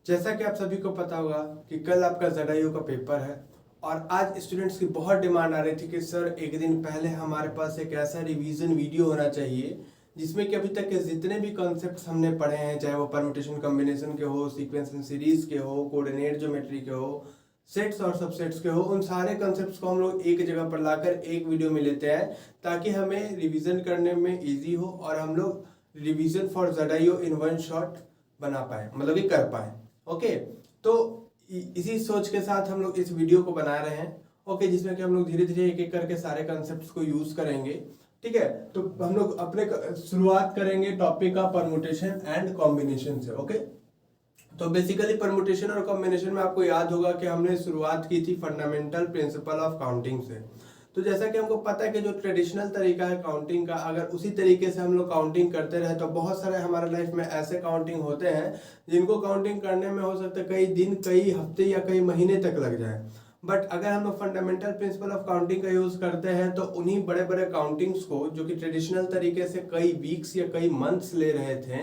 जैसा कि आप सभी को पता होगा कि कल आपका ZIO का पेपर है और आज स्टूडेंट्स की बहुत डिमांड आ रही थी कि सर एक दिन पहले हमारे पास एक ऐसा रिवीजन वीडियो होना चाहिए जिसमें कि अभी तक के जितने भी कॉन्सेप्ट्स हमने पढ़े हैं, चाहे वो परम्यूटेशन कॉम्बिनेशन के हो, सीक्वेंस एंड सीरीज के हो, कोऑर्डिनेट ज्योमेट्री के हो, सेट्स और सबसेट्स के हो, उन सारे कॉन्सेप्ट्स को हम लोग एक जगह पर लाकर एक वीडियो में लेते हैं ताकि हमें रिवीजन करने में इजी हो और हम लोग revision for ZIO in one shot बना पाए, मतलब कि कर पाए। ओके, तो इसी सोच के साथ हम लोग इस वीडियो को बना रहे हैं। ओके, जिसमें कि हम लोग धीरे धीरे एक एक करके सारे कॉन्सेप्ट्स को यूज करेंगे। ठीक है, तो हम लोग अपने शुरुआत करेंगे टॉपिक का परमुटेशन एंड कॉम्बिनेशन से। ओके, तो बेसिकली परमुटेशन और कॉम्बिनेशन में आपको याद होगा कि हमने शुरुआत की थी फंडामेंटल प्रिंसिपल ऑफ काउंटिंग से। तो जैसा कि हमको पता है कि जो ट्रेडिशनल तरीका है काउंटिंग का, अगर उसी तरीके से हम लोग काउंटिंग करते रहे तो बहुत सारे हमारे लाइफ में ऐसे काउंटिंग होते हैं जिनको काउंटिंग करने में हो सकता है कई दिन, कई हफ्ते या कई महीने तक लग जाए। बट अगर हम लोग फंडामेंटल प्रिंसिपल ऑफ काउंटिंग का यूज करते हैं तो उन्हीं बड़े बड़े काउंटिंग्स को, जो कि ट्रेडिशनल तरीके से कई वीक्स या कई मंथ्स ले रहे थे,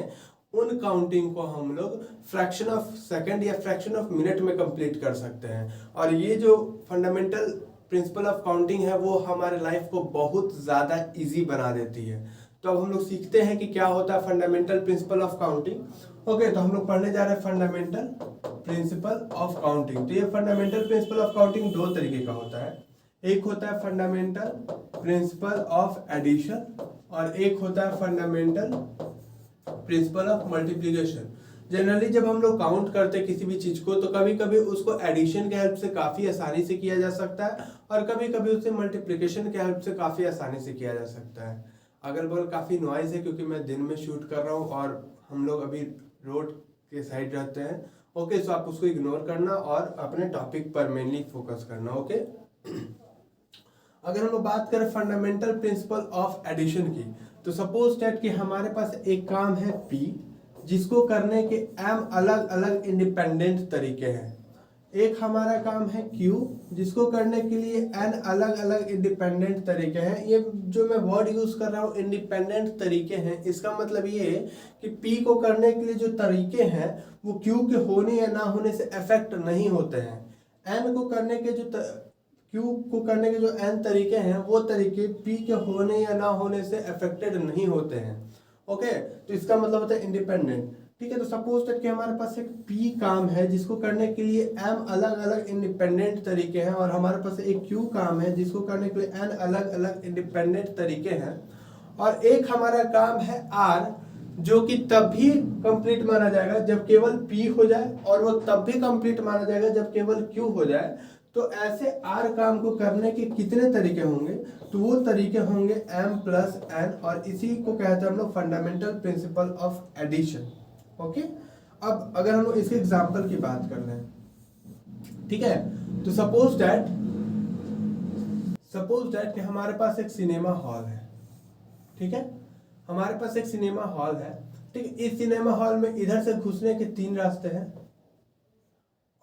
उन काउंटिंग को हम लोग फ्रैक्शन ऑफ सेकंड या फ्रैक्शन ऑफ मिनट में कंप्लीट कर सकते हैं। और ये जो फंडामेंटल प्रिंसिपल ऑफ काउंटिंग है वो हमारे लाइफ को बहुत ज़्यादा इजी बना देती है। तो अब हम लोग सीखते हैं कि क्या होता है fundamental principle of counting. Okay, तो हम लोग पढ़ने जा रहे हैं फंडामेंटल प्रिंसिपल ऑफ काउंटिंग। तो ये फंडामेंटल प्रिंसिपल ऑफ काउंटिंग दो तरीके का होता है। एक होता है फंडामेंटल प्रिंसिपल ऑफ एडिशन और एक होता है fundamental principle of multiplication. Generally जब हम लोग काउंट करते हैं किसी भी चीज को तो कभी कभी उसको एडिशन के हेल्प से काफी आसानी से किया जा सकता है और कभी कभी उसे मल्टीप्लिकेशन के हेल्प से काफी आसानी से किया जा सकता है। अगल बगल काफी नॉइज है क्योंकि मैं दिन में शूट कर रहा हूँ और हम लोग अभी रोड के साइड रहते हैं। ओके, सो आप उसको इग्नोर करना और अपने टॉपिक पर मेनली फोकस करना। ओके, अगर हम लोग बात करें फंडामेंटल प्रिंसिपल ऑफ एडिशन की, तो सपोज दैट कि हमारे पास एक काम है P जिसको करने के m अलग अलग इंडिपेंडेंट तरीके हैं। एक हमारा काम है Q जिसको करने के लिए n अलग अलग इंडिपेंडेंट तरीके हैं। ये जो मैं वर्ड यूज कर रहा हूँ इंडिपेंडेंट तरीके हैं, इसका मतलब ये है कि P को करने के लिए जो तरीके हैं वो Q के होने या ना होने से अफेक्ट नहीं होते हैं। n को करने के जो Q को करने के जो n तरीके हैं वो तरीके P के होने या ना होने से अफेक्टेड नहीं होते हैं। ओके, तो इसका मतलब होता है इंडिपेंडेंट। ठीक है, तो सपोज दैट कि हमारे पास एक P काम है जिसको करने के लिए m अलग अलग इंडिपेंडेंट तरीके हैं और हमारे पास एक Q काम है जिसको करने के लिए n अलग अलग इंडिपेंडेंट तरीके हैं। और एक हमारा काम है R जो कि तब भी कंप्लीट माना जाएगा जब केवल P हो जाए और वो तब भी कंप्लीट माना जाएगा जब केवल Q हो जाए। तो ऐसे R काम को करने के कितने तरीके होंगे? तो वो तरीके होंगे m प्लस n और इसी को कहते हैं हम लोग fundamental principle of addition. Okay, अब अगर हम लोग इसके एग्जांपल की बात कर रहे हैं, ठीक है, तो सपोज दैट कि हमारे पास एक सिनेमा हॉल है। ठीक है, हमारे पास एक सिनेमा हॉल है। ठीक है, इस सिनेमा हॉल में इधर से घुसने के 3 रास्ते हैं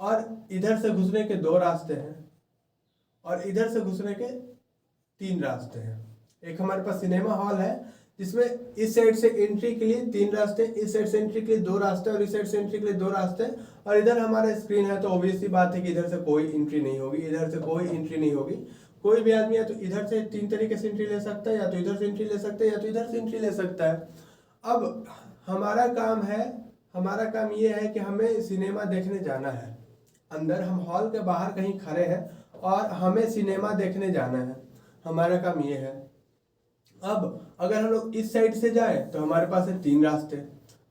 और इधर से घुसने के 2 रास्ते हैं और इधर से घुसने के 3 रास्ते हैं। एक हमारे पास सिनेमा हॉल है जिसमें इस साइड से एंट्री के लिए 3 रास्ते, इस साइड से एंट्री के लिए 2 रास्ते और इस साइड से एंट्री के लिए 2 रास्ते। और इधर हमारा स्क्रीन है तो ऑब्वियसली बात है कि इधर से कोई एंट्री नहीं होगी, इधर से कोई एंट्री नहीं होगी। कोई भी आदमी या तो इधर से 3 तरीके से एंट्री ले सकता है, या तो इधर से एंट्री ले सकता है, या तो इधर से एंट्री ले सकता है। अब हमारा काम ये है कि हमें सिनेमा देखने जाना है। अंदर हम हॉल के बाहर कहीं खड़े हैं और हमें सिनेमा देखने जाना है, हमारा काम ये है। अब अगर हम लोग इस साइड से जाए तो हमारे पास है 3 रास्ते,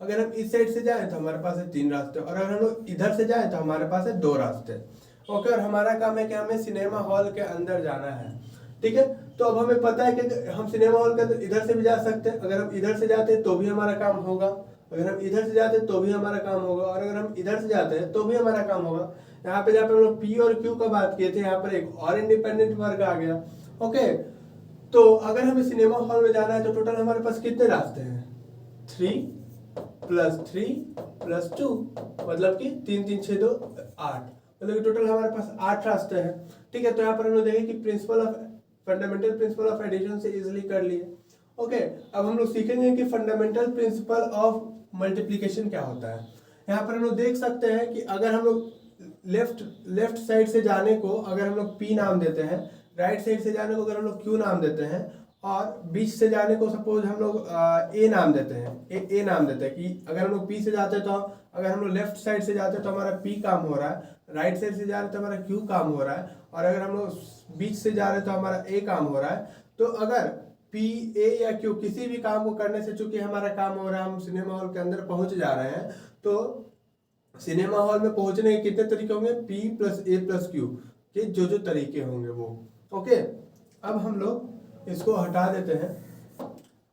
अगर हम इस साइड से जाए तो हमारे पास है 3 रास्ते और अगर हम लोग इधर से जाए तो हमारे पास है 2 रास्ते। ओके, और हमारा काम है कि हमें सिनेमा हॉल के अंदर जाना है। ठीक है, तो अब हमें पता है कि हम सिनेमा हॉल के अंदर इधर से भी जा सकते हैं। अगर हम इधर से जाते हैं तो भी हमारा काम होगा, अगर हम इधर से जाते हैं तो भी हमारा काम होगा और अगर हम इधर से जाते हैं तो भी हमारा काम होगा। यहाँ पे जहाँ पे हम लोग P और Q का बात किए थे, यहाँ पर एक और इंडिपेंडेंट वर्ग आ गया। ओके, तो अगर हमें सिनेमा हॉल में जाना है तो टोटल हमारे पास कितने रास्ते हैं? 3 + 3 + 2, मतलब कि 3 3 6 2 8, मतलब कि टोटल हमारे पास 8 रास्ते हैं। ठीक है, तो यहाँ पर हम लोग देखें कि फंडामेंटल प्रिंसिपल ऑफ एडिशन से इजिली कर लिए। ओके, अब हम लोग सीखेंगे कि फंडामेंटल प्रिंसिपल ऑफ मल्टीप्लिकेशन क्या होता है। यहाँ पर हम लोग देख सकते हैं कि अगर हम लोग लेफ्ट साइड से जाने को अगर हम लोग P नाम देते हैं, राइट साइड से जाने को अगर हम लोग Q नाम देते हैं, और बीच से जाने को सपोज हम लोग A नाम देते हैं, ए नाम देते हैं कि अगर हम लोग P से जाते हैं तो अगर हम लोग लेफ्ट साइड से जाते हैं तो हमारा P काम हो रहा है, राइट साइड से जा रहे तो हमारा Q काम हो रहा है, और अगर हम लोग बीच से जा रहे तो हमारा A काम हो रहा है। तो अगर P, A या Q किसी भी काम को करने से चूंकि हमारा काम हो रहा है, हम सिनेमा हॉल के अंदर पहुंच जा रहे हैं, तो सिनेमा हॉल में पहुंचने के कितने तरीके होंगे, P + A + Q के जो तरीके होंगे वो। ओके, अब हम लोग इसको हटा देते हैं।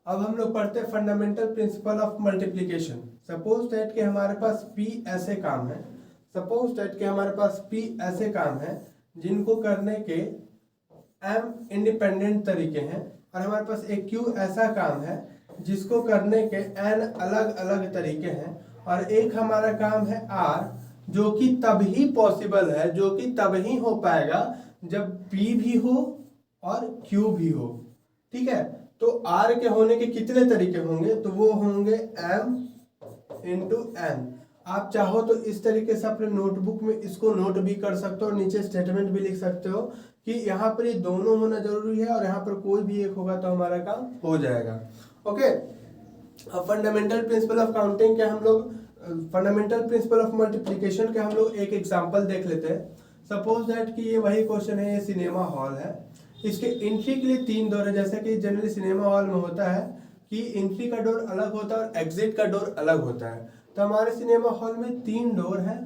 अब हम लोग पढ़ते हैं fundamental principle of multiplication. Suppose that कि हमारे पास P ऐसे काम है, सपोज दैट कि हमारे पास P ऐसे काम है जिनको करने के M इंडिपेंडेंट तरीके हैं, और हमारे पास एक Q ऐसा काम है जिसको करने के N अलग अलग तरीके हैं, और एक हमारा काम है R जो कि तभी पॉसिबल है, जो कि तभी हो पाएगा जब P भी हो और Q भी हो। ठीक है, तो R के होने के कितने तरीके होंगे, तो वो होंगे M × N। आप चाहो तो इस तरीके से अपने नोटबुक में इसको नोट भी कर सकते हो और नीचे स्टेटमेंट भी लिख सकते हो कि यहाँ पर ये दोनों होना जरूरी है और यहाँ पर कोई भी एक होगा तो हमारा काम हो जाएगा। ओके, अब फंडामेंटल प्रिंसिपल ऑफ काउंटिंग के हम लोग फंडामेंटल प्रिंसिपल ऑफ मल्टीप्लिकेशन के हम लोग एक एग्जांपल देख लेते हैं। सपोज दैट कि ये वही क्वेश्चन है, ये सिनेमा हॉल है, इसके एंट्री के लिए 3 डोर है। जैसे कि जनरली सिनेमा हॉल में होता है कि एंट्री का डोर अलग होता है और एग्जिट का डोर अलग होता है। तो हमारे सिनेमा हॉल में 3 डोर है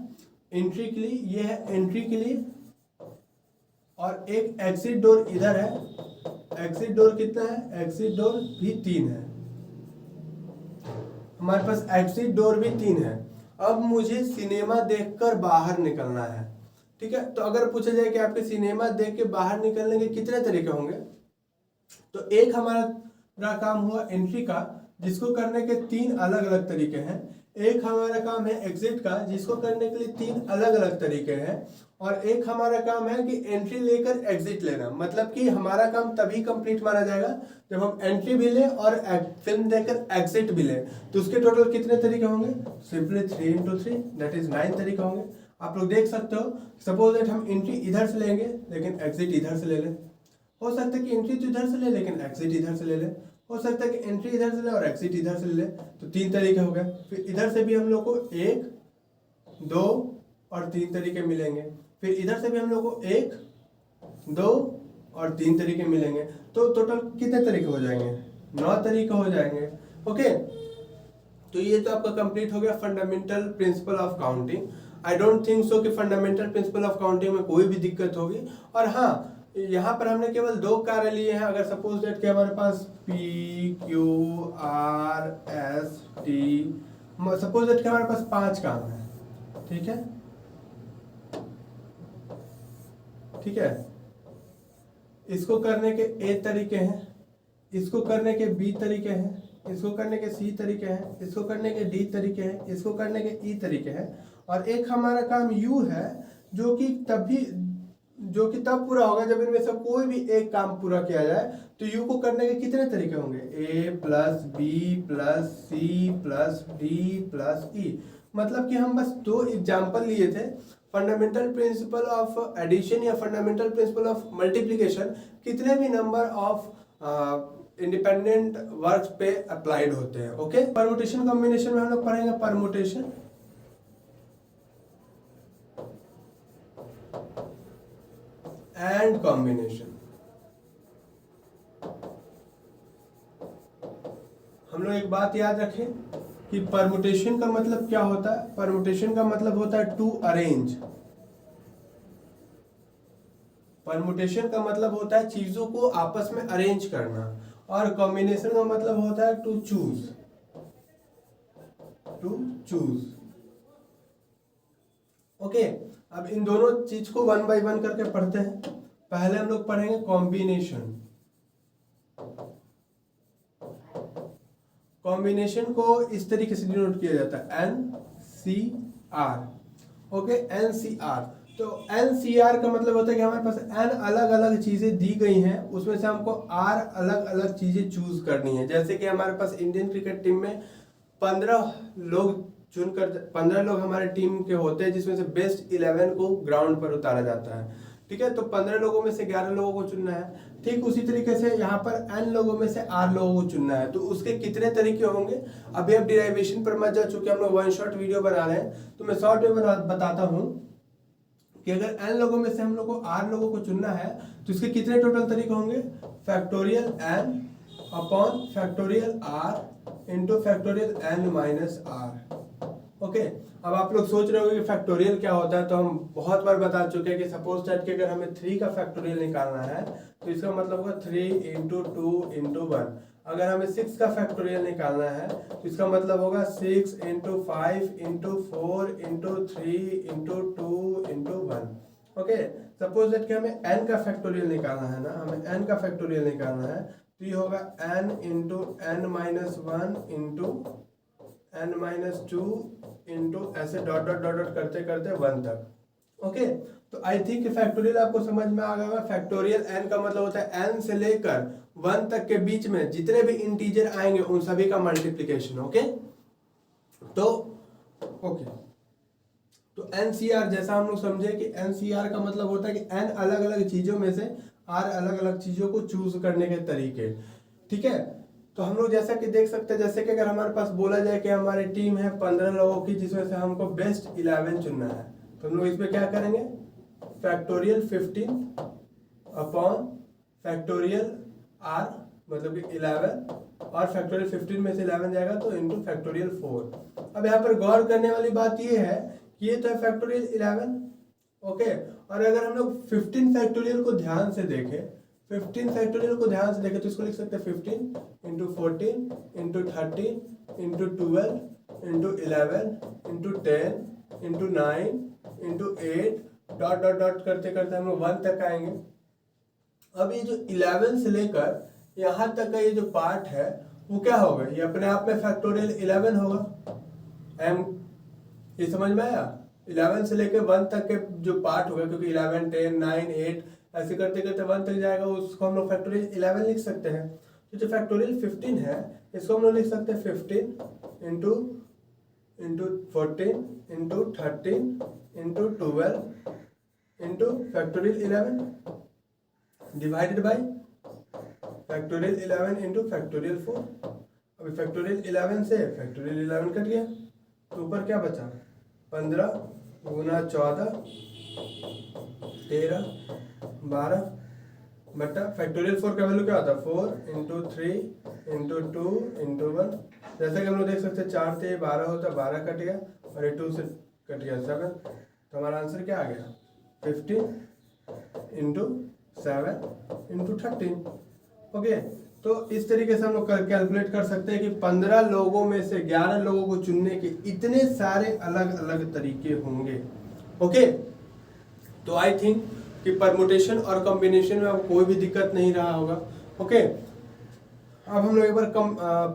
एंट्री के लिए, ये है एंट्री के लिए, और एक एग्जिट डोर इधर है। एग्जिट डोर कितना है, एग्जिट डोर भी 3 है, हमारे पास एग्जिट डोर भी 3 है। अब मुझे सिनेमा देखकर बाहर निकलना है। ठीक है, तो अगर पूछा जाए कि आपके सिनेमा देख के बाहर निकलने के कितने तरीके होंगे, तो एक हमारा काम हुआ एंट्री का जिसको करने के 3 अलग अलग तरीके हैं, एक हमारा काम है एग्जिट का जिसको करने के लिए 3 अलग अलग तरीके हैं, और एक हमारा काम है कि एंट्री लेकर एग्जिट लेना। मतलब कि हमारा काम तभी कंप्लीट माना जाएगा जब हम एंट्री भी लें और फिल्म देखकर एग्जिट भी लें। तो उसके टोटल कितने तरीके होंगे, सिंपली 3 × 3 दैट इज 9 तरीके होंगे। आप लोग देख सकते हो, सपोज दैट हम एंट्री इधर से लेंगे लेकिन एग्जिट इधर से ले लें, हो सकता है कि एंट्री तो इधर से ले लेकिन एग्जिट इधर से ले लें, हो सकता है कि एंट्री इधर से ले और एग्जिट इधर से ले, तो 3 तरीके हो गए। फिर इधर से भी हम लोग को 1, 2 और 3 तरीके मिलेंगे, फिर इधर से भी हम लोग को 1, 2 और 3 तरीके मिलेंगे। तो टोटल कितने तरीके हो जाएंगे, 9 तरीके हो जाएंगे। ओके, तो ये तो आपका कंप्लीट हो गया fundamental principle of counting. I don't think so कि फंडामेंटल प्रिंसिपल ऑफ काउंटिंग में कोई भी दिक्कत होगी। और हाँ, यहाँ पर हमने केवल 2 कार्य लिए हैं। अगर सपोज दैट कि हमारे पास P, Q, R, S, T, suppose that कि हमारे पास 5 काम है, ठीक है, ठीक है, इसको करने के A तरीके हैं, इसको करने के B तरीके हैं, इसको करने के C तरीके हैं, इसको करने के D तरीके हैं, इसको करने के E तरीके हैं, और एक हमारा काम U है जो कि तब पूरा होगा जब इनमें से कोई भी एक काम पूरा किया जाए। तो U को करने के कितने तरीके होंगे, A + B + C + D + E। मतलब कि हम बस 2 एग्जाम्पल लिए थे, फंडामेंटल प्रिंसिपल ऑफ एडिशन या फंडामेंटल प्रिंसिपल ऑफ मल्टीप्लिकेशन कितने भी नंबर ऑफ इंडिपेंडेंट वर्क्स पे अप्लाइड होते हैं। ओके, परमुटेशन कॉम्बिनेशन में हम लोग पढ़ेंगे परमुटेशन एंड कॉम्बिनेशन। हम लोग एक बात याद रखें कि परमुटेशन का मतलब क्या होता है। परमुटेशन का मतलब होता है टू अरेंज। परमुटेशन का मतलब होता है चीजों को आपस में अरेंज करना, और कॉम्बिनेशन का मतलब होता है टू चूज। ओके, अब इन दोनों चीज को 1 by 1 करके पढ़ते हैं। पहले हम लोग पढ़ेंगे कॉम्बिनेशन। कॉम्बिनेशन को इस तरीके से डिनोट किया जाता है NCR। Okay, NCR। तो NCR का मतलब होता है कि हमारे पास N अलग अलग चीजें दी गई हैं, उसमें से हमको R अलग अलग चीजें चूज करनी है। जैसे कि हमारे पास इंडियन क्रिकेट टीम में 15 लोग चुनकर 15 लोग हमारे टीम के होते हैं, जिसमें से बेस्ट 11 को ग्राउंड पर उतारा जाता है। ठीक है, तो 15 लोगों में से 11 लोगों को चुनना है। ठीक उसी तरीके से यहाँ पर n लोगों में से r लोगों को चुनना है। तो उसके कितने तरीके होंगे, अभी अब डिराइवेशन पर मत जा, चुके हम लोग वन शॉट वीडियो बना रहे हैं, तो मैं शॉर्ट में बताता हूँ कि अगर n लोगों में से हम लोग को r लोगों को चुनना है तो इसके कितने टोटल तरीके होंगे, factorial n upon factorial r into factorial n minus r। Okay, अब आप लोग सोच रहे होंगे कि फैक्टोरियल क्या होता है, तो हम बहुत बार बता चुके हैं कि सपोज दैट कि अगर हमें 3 का फैक्टोरियल निकालना है तो इसका मतलब होगा 3 इंटू 2 इंटू 1। अगर हमें 6 का फैक्टोरियल निकालना है तो इसका मतलब होगा 6 into 5 into 4 into 3 into 2 into 1। Okay, suppose that कि हमें n का फैक्टोरियल निकालना है ना, हमें n का फैक्टोरियल निकालना है तो ये होगा n into n minus 1 into n minus 2 into ऐसे डॉट डॉट डॉट डॉट करते करते 1 तक। ओके, तो आई थिंक फैक्टोरियल आपको समझ में आ गया होगा। फैक्टोरियल n का मतलब होता है n से लेकर 1 तक के बीच में जितने भी इंटीजर आएंगे उन सभी का मल्टीप्लिकेशन। ओके, तो तो NCR जैसा हम लोग समझे कि NCR का मतलब होता है कि n अलग अलग चीजों में से r अलग अलग चीजों को चूज करने के तरीके। ठीक है, तो हम लोग जैसा कि देख सकते हैं, जैसे कि अगर हमारे पास बोला जाए कि हमारी टीम है 15 लोगों की, जिसमें से हमको बेस्ट 11 चुनना है, तो हम लोग इसमें क्या करेंगे, फैक्टोरियल 15 अपॉन फैक्टोरियल r मतलब कि 11 और फैक्टोरियल 15 में से 11 जाएगा तो इंटू फैक्टोरियल 4। अब यहाँ पर गौर करने वाली बात ये है कि ये तो है फैक्टोरियल 11। ओके, और अगर हम लोग 15 फैक्टोरियल को ध्यान से देखें, 15 फैक्टोरियल को ध्यान से देखें तो इसको लिख सकते हैं 15 into 14 into 13 into 12 into 11 into 10 into 9 into 8 dot dot dot करते करते हम लोग 1 तक आएंगे। अब ये जो 11 से लेकर यहाँ तक का ये जो पार्ट है वो क्या होगा, ये अपने आप में फैक्टोरियल 11 होगा। ये समझ में आया, 11 से लेकर 1 तक के जो पार्ट होगा, क्योंकि 11 10 9 8 ऐसे करते करते 1 तक जाएगा, उसको हम लोग फैक्टोरियल 11 लिख सकते हैं। तो जो फैक्टोरियल 15 है इसको हम लोग लिख सकते हैं 15 into 14 into 13 into 12 into factorial 11 divided by factorial 11 into factorial 4। अभी फैक्टोरियल 11 से फैक्टोरियल 11 कट गया तो ऊपर क्या बचा, 15 गुना 14 13 12 बटा फैक्टोरियल 4 का वैल्यू क्या होता है, 4 इंटू 3 इंटू 2 इंटू 1। जैसा कि हम लोग देख सकते हैं 4 से 12 होता है, 12 कट गया और ये 2 से कट गया 7, तो हमारा आंसर क्या आ गया 15 इंटू 7 इंटू 13। ओके, तो इस तरीके से हम लोग कैलकुलेट कर सकते हैं कि 15 लोगों में से 11 लोगों को चुनने के इतने सारे अलग अलग तरीके होंगे। ओके, तो आई थिंक कि परमुटेशन और कॉम्बिनेशन में अब कोई भी दिक्कत नहीं रहा होगा। ओके, अब हम लोग एक बार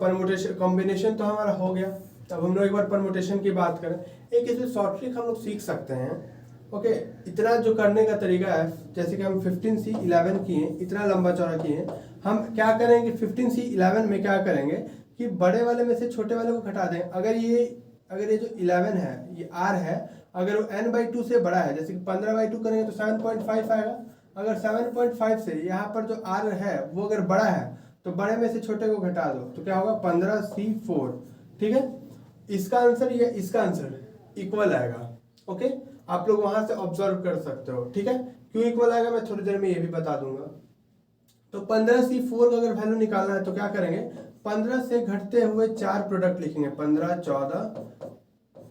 परमुटेशन कॉम्बिनेशन तो हमारा हो गया, अब हम लोग एक बार परमुटेशन की बात करें। एक इसमें शॉर्ट ट्रिक हम लोग सीख सकते हैं। ओके, इतना जो करने का तरीका है, जैसे कि हम 15 से 11 किए, इतना लंबा चौड़ा किए, हम क्या करेंगे 15 से 11 में क्या करेंगे कि बड़े वाले में से छोटे वाले को घटा दें। अगर ये जो 11 है ये r है, अगर वो n/2 से बड़ा है, जैसे कि 15/2 करेंगे तो 7.5 आएगा। अगर 7.5 से यहाँ पर जो r है वो अगर बड़ा है तो बड़े में से छोटे को घटा दो तो क्या होगा 15c4। ठीक है, इसका आंसर या इसका आंसर इक्वल आएगा। ओके, आप लोग वहां से ऑब्जर्व कर सकते हो। ठीक है, क्यों इक्वल आएगा मैं थोड़ी देर में ये भी बता दूंगा। तो 15c4 का अगर वैल्यू निकालना है तो क्या करेंगे, 15 से घटते हुए 4 प्रोडक्ट लिखेंगे, 15 14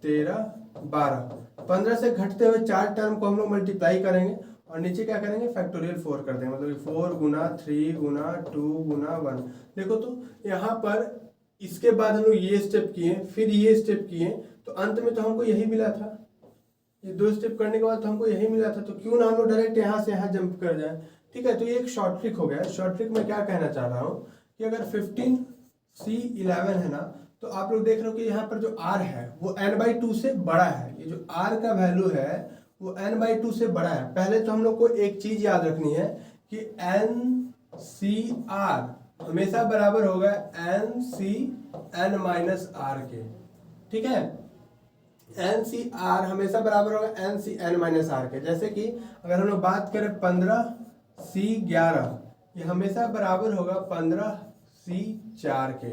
13 12। 15 से घटते हुए 4 टर्म को हम लोग मल्टीप्लाई करेंगे और नीचे क्या करेंगे फैक्टोरियल 4 कर देंगे, मतलब 4 गुना 3 गुना 2 गुना 1। देखो तो यहाँ पर इसके बाद हम लोग ये स्टेप किए, फिर ये स्टेप किए, तो अंत में तो हमको यही मिला था। ये 2 स्टेप करने के बाद तो हमको यही मिला था, तो क्यों ना हम लोग डायरेक्ट यहाँ से यहाँ जंप कर जाए। ठीक है, तो ये एक शॉर्ट ट्रिक हो गया। शॉर्ट ट्रिक में क्या कहना चाह रहा हूँ कि अगर 15c11 है ना, तो आप लोग देख रहे हो कि यहाँ पर जो r है वो n/2 से बड़ा है। ये जो r का वैल्यू है वो n/2 से बड़ा है। पहले तो हम लोग को एक चीज याद रखनी है कि NCR हमेशा बराबर होगा NC n-r के। ठीक है, एन सी आर हमेशा बराबर होगा N C N minus R के। जैसे कि अगर हम लोग बात करें 15C11, ये हमेशा बराबर होगा 15C4 के।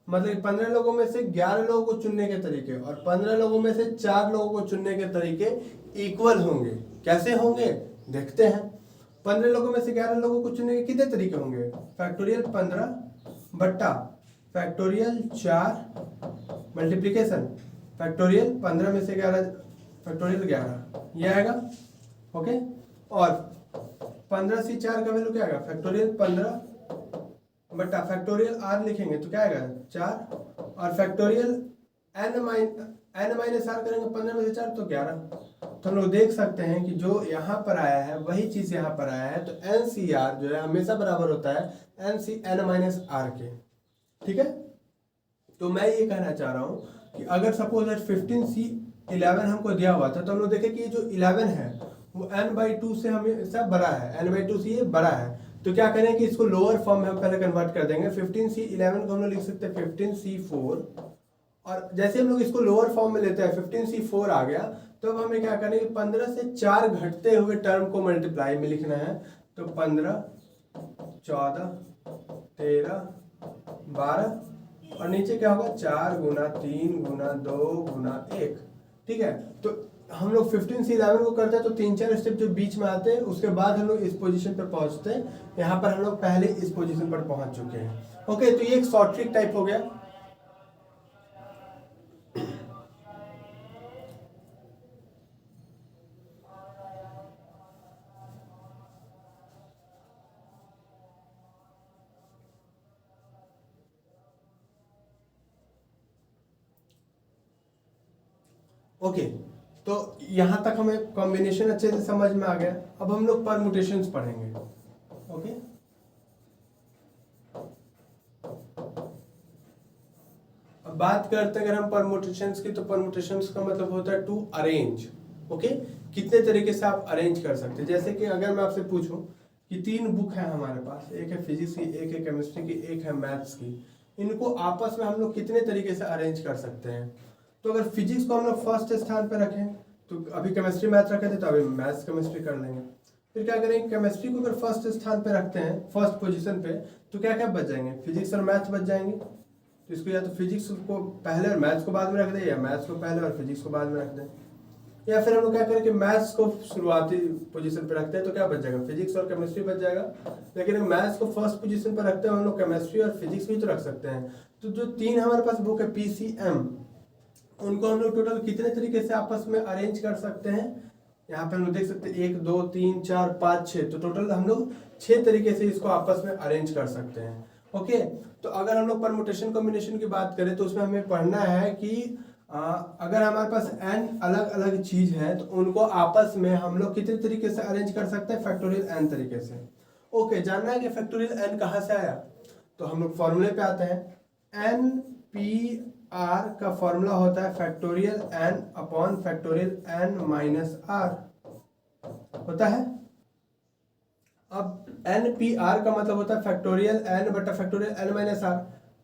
मतलब 15 लोगों में से 11 लोगों को चुनने के तरीके और 15 लोगों में से 4 लोगों को चुनने के तरीके इक्वल होंगे। कैसे होंगे देखते हैं। 15 लोगों में से 11 लोगों को चुनने के कितने तरीके होंगे? फैक्टोरियल 15 बट्टा फैक्टोरियल 4 मल्टीप्लीकेशन फैक्टोरियल 15 में से 11 फैक्टोरियल 11 ये आएगा। ओके, और 15C4 का वैल्यू क्या आएगा? फैक्टोरियल 15 बट्टा फैक्टोरियल आर लिखेंगे तो क्या आएगा? 4 और फैक्टोरियल एन माइनस आर करेंगे 15 में से 4 तो 11। तो हम लोग देख सकते हैं कि जो यहाँ पर आया है वही चीज यहाँ पर आया है। तो एन सी आर जो है हमेशा बराबर होता है N C N minus R के। ठीक है, तो मैं ये कहना चाह रहा हूँ कि अगर सपोज 15C11 हमको दिया हुआ था तो हम लोग देखें कि ये जो 11 है वो n/2 से हमेशा बड़ा है, n/2 से ये बड़ा है। तो क्या करें कि इसको लोअर फॉर्म में हम पहले कन्वर्ट कर देंगे। 15C11 को हम लोग लिख सकते हैं 15C4, और जैसे हम लोग इसको लोअर फॉर्म में लेते हैं 15C4 आ गया, तो अब हमें क्या करना है कि 15 से 4 घटते हुए टर्म को मल्टीप्लाई में लिखना है। तो 15, 14, 13, 12 और नीचे क्या होगा? 4 गुना 3 गुना 2 गुना 1। ठीक है, तो हम लोग 15C11 को करते हैं तो 3-4 स्टेप जो बीच में आते हैं उसके बाद हम लोग इस पोजीशन पर पहुंचते हैं। यहाँ पर हम लोग पहले इस पोजीशन पर पहुंच चुके हैं। ओके, तो ये एक शॉर्ट ट्रिक टाइप हो गया। ओके, तो यहां तक हमें कॉम्बिनेशन अच्छे से समझ में आ गया। अब हम लोग परमुटेशंस पढ़ेंगे। ओके, अब बात करते हैं अगर हम परमुटेशंस की, तो परमुटेशंस का मतलब होता है टू अरेंज। ओके, कितने तरीके से आप अरेंज कर सकते हैं। जैसे कि अगर मैं आपसे पूछूं कि 3 बुक है हमारे पास, एक है फिजिक्स की, एक है केमिस्ट्री की, एक है मैथ्स की, इनको आपस में हम लोग कितने तरीके से अरेंज कर सकते हैं। तो अगर फिजिक्स को हम लोग फर्स्ट स्थान पर रखें तो अभी केमिस्ट्री मैथ्स रखे थे तो अभी मैथ्स केमिस्ट्री कर लेंगे। फिर क्या करेंगे, केमिस्ट्री को अगर फर्स्ट स्थान पर रखते हैं, फर्स्ट पोजीशन पे, तो क्या क्या बच जाएंगे? फिजिक्स और मैथ्स बच जाएंगे। तो इसको या तो फिजिक्स को पहले और मैथ्स को बाद में रख दें, या मैथ्स को पहले और फिजिक्स को बाद में रख दें, या फिर हम लोग क्या करें कि मैथ्स को शुरुआती पोजीशन पे रखते हैं तो क्या बच जाएगा? फिजिक्स और केमिस्ट्री बच जाएगा। लेकिन मैथ्स को फर्स्ट पोजीशन पर रखते हैं हम लोग केमिस्ट्री और फिजिक्स भी तो रख सकते हैं। तो जो 3 हमारे पास बुक है PCM, उनको हम लोग टोटल कितने तरीके से आपस में अरेंज कर सकते हैं? यहाँ पे हम लोग देख सकते हैं 1 2 3 4 5 6, तो टोटल हम लोग 6 तरीके से इसको आपस में अरेंज कर सकते हैं। ओके, तो अगर हम लोग परमुटेशन कॉम्बिनेशन की बात करें तो उसमें हमें पढ़ना है कि अगर हमारे पास n अलग अलग चीज है तो उनको आपस में हम लोग कितने तरीके से अरेंज कर सकते हैं? फैक्टोरियल n तरीके से। ओके, जानना है कि फैक्टोरियल n कहाँ से आया, तो हम लोग फॉर्मूले पे आते हैं। NPR का फॉर्मूला होता है factorial n upon factorial n minus r होता है। अब NPR का मतलब होता है फैक्टोरियल n बटा फैक्टोरियल n माइनस r।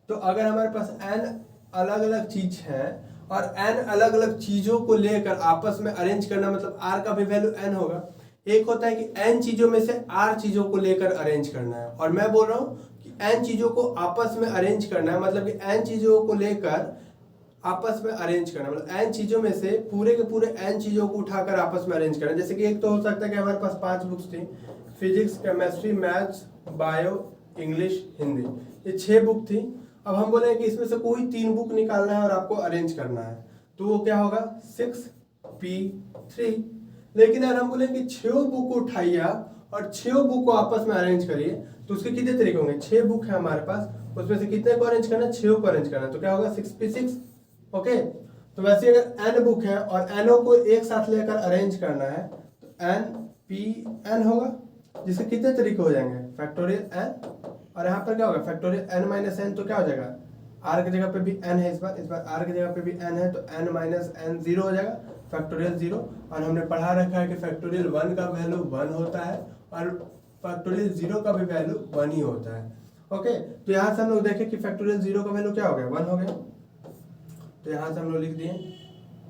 तो अगर हमारे पास n अलग अलग चीज है और n अलग अलग चीजों को लेकर आपस में अरेंज करना, मतलब r का भी वैल्यू n होगा। एक होता है कि n चीजों में से r चीजों को लेकर अरेंज करना है, और मैं बोल रहा हूं कि n चीजों को आपस में अरेंज करना है, मतलब कि n चीजों को लेकर आपस में अरेंज करना, मतलब n चीजों में से पूरे के पूरे n चीजों को उठाकर आपस में अरेंज करना। जैसे कि एक तो हो सकता है कि हमारे पास 5 बुक्स थी, physics, chemistry, maths, bio, English, Hindi, ये 6 बुक थी। अब हम बोले कि इसमें से कोई 3 बुक निकालना है और आपको अरेंज करना है, तो वो क्या होगा? 6p3। लेकिन अगर हम बोले कि 6 बुक उठाइए आप और 6 बुक को आपस में अरेंज करिए, तो उसके कितने तरीके होंगे? 6 बुक है हमारे पास, उसमें से कितने को अरेंज करना है? 6 को अरेंज करना है, तो क्या होगा? 6p6। ओके, तो वैसे अगर n बुक है और n को एक साथ लेकर अरेंज करना है तो npn होगा, जिसके कितने तरीके हो जाएंगे? फैक्टोरियल n, और यहाँ पर क्या होगा? फैक्टोरियल n माइनस n, तो क्या हो जाएगा? r की जगह पे भी n है, इस बार r की जगह पे भी n है, तो n माइनस n 0 हो जाएगा, फैक्टोरियल 0। और हमने पढ़ा रखा है कि फैक्टोरियल 1 का वैल्यू 1 होता है और फैक्टोरियल 0 का भी वैल्यू 1 ही होता है। ओके, तो यहाँ से हम लोग देखें कि फैक्टोरियल 0 का वैल्यू क्या हो गया? 1 हो गया। तो यहाँ से हम लोग लिख दिए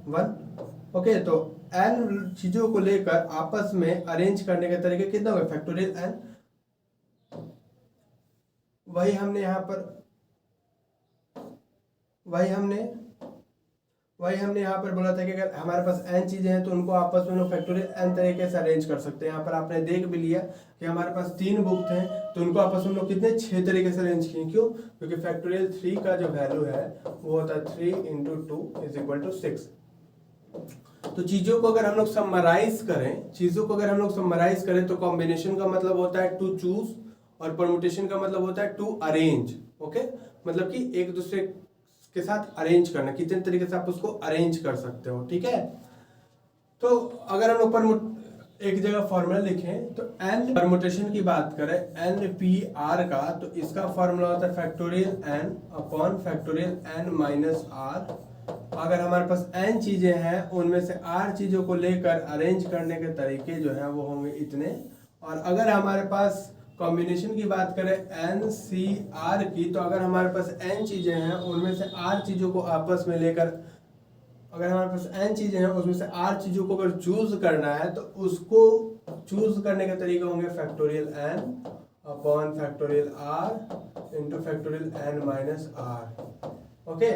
1। ओके, तो n चीजों को लेकर आपस में अरेंज करने के तरीके कितना होगा, फैक्टोरियल n। वही हमने यहाँ पर बोला था कि अगर हमारे पास n चीजें हैं तो उनको आपस में फैक्टोरियल n तरीके से अरेंज कर सकते हैं। यहाँ पर आपने देख भी लिया कि हमारे पास 3 बुक थे तो उनको आपस में हम लोग कितने 6 तरीके से अरेंज किए। क्यों? क्योंकि फैक्टोरियल 3 का जो वैल्यू है वो होता है 3 × 2 = 6। तो चीजों को अगर हम लोग समराइज करें तो कॉम्बिनेशन का मतलब होता है टू चूज और परमुटेशन का मतलब होता है टू अरेंज। ओके, मतलब कि एक दूसरे के साथ अरेंज करना, कितने तरीके से आप उसको अरेंज कर सकते हो। ठीक है, तो अगर हम लोग एक जगह फॉर्मूला लिखें तो n परमुटेशन की बात करें NPR का, तो इसका फॉर्मूला होता है factorial n upon factorial n minus r। अगर हमारे पास n चीजें हैं उनमें से r चीजों को लेकर अरेंज करने के तरीके जो है वो होंगे इतने। और अगर हमारे पास कॉम्बिनेशन की बात करें NCR की, तो अगर हमारे पास n चीजें हैं उनमें से r चीजों को आपस में लेकर, अगर हमारे पास n चीजें हैं उसमें से r चीजों को अगर चूज करना है तो उसको चूज करने के तरीके होंगे factorial n upon factorial r into factorial n minus r। Okay,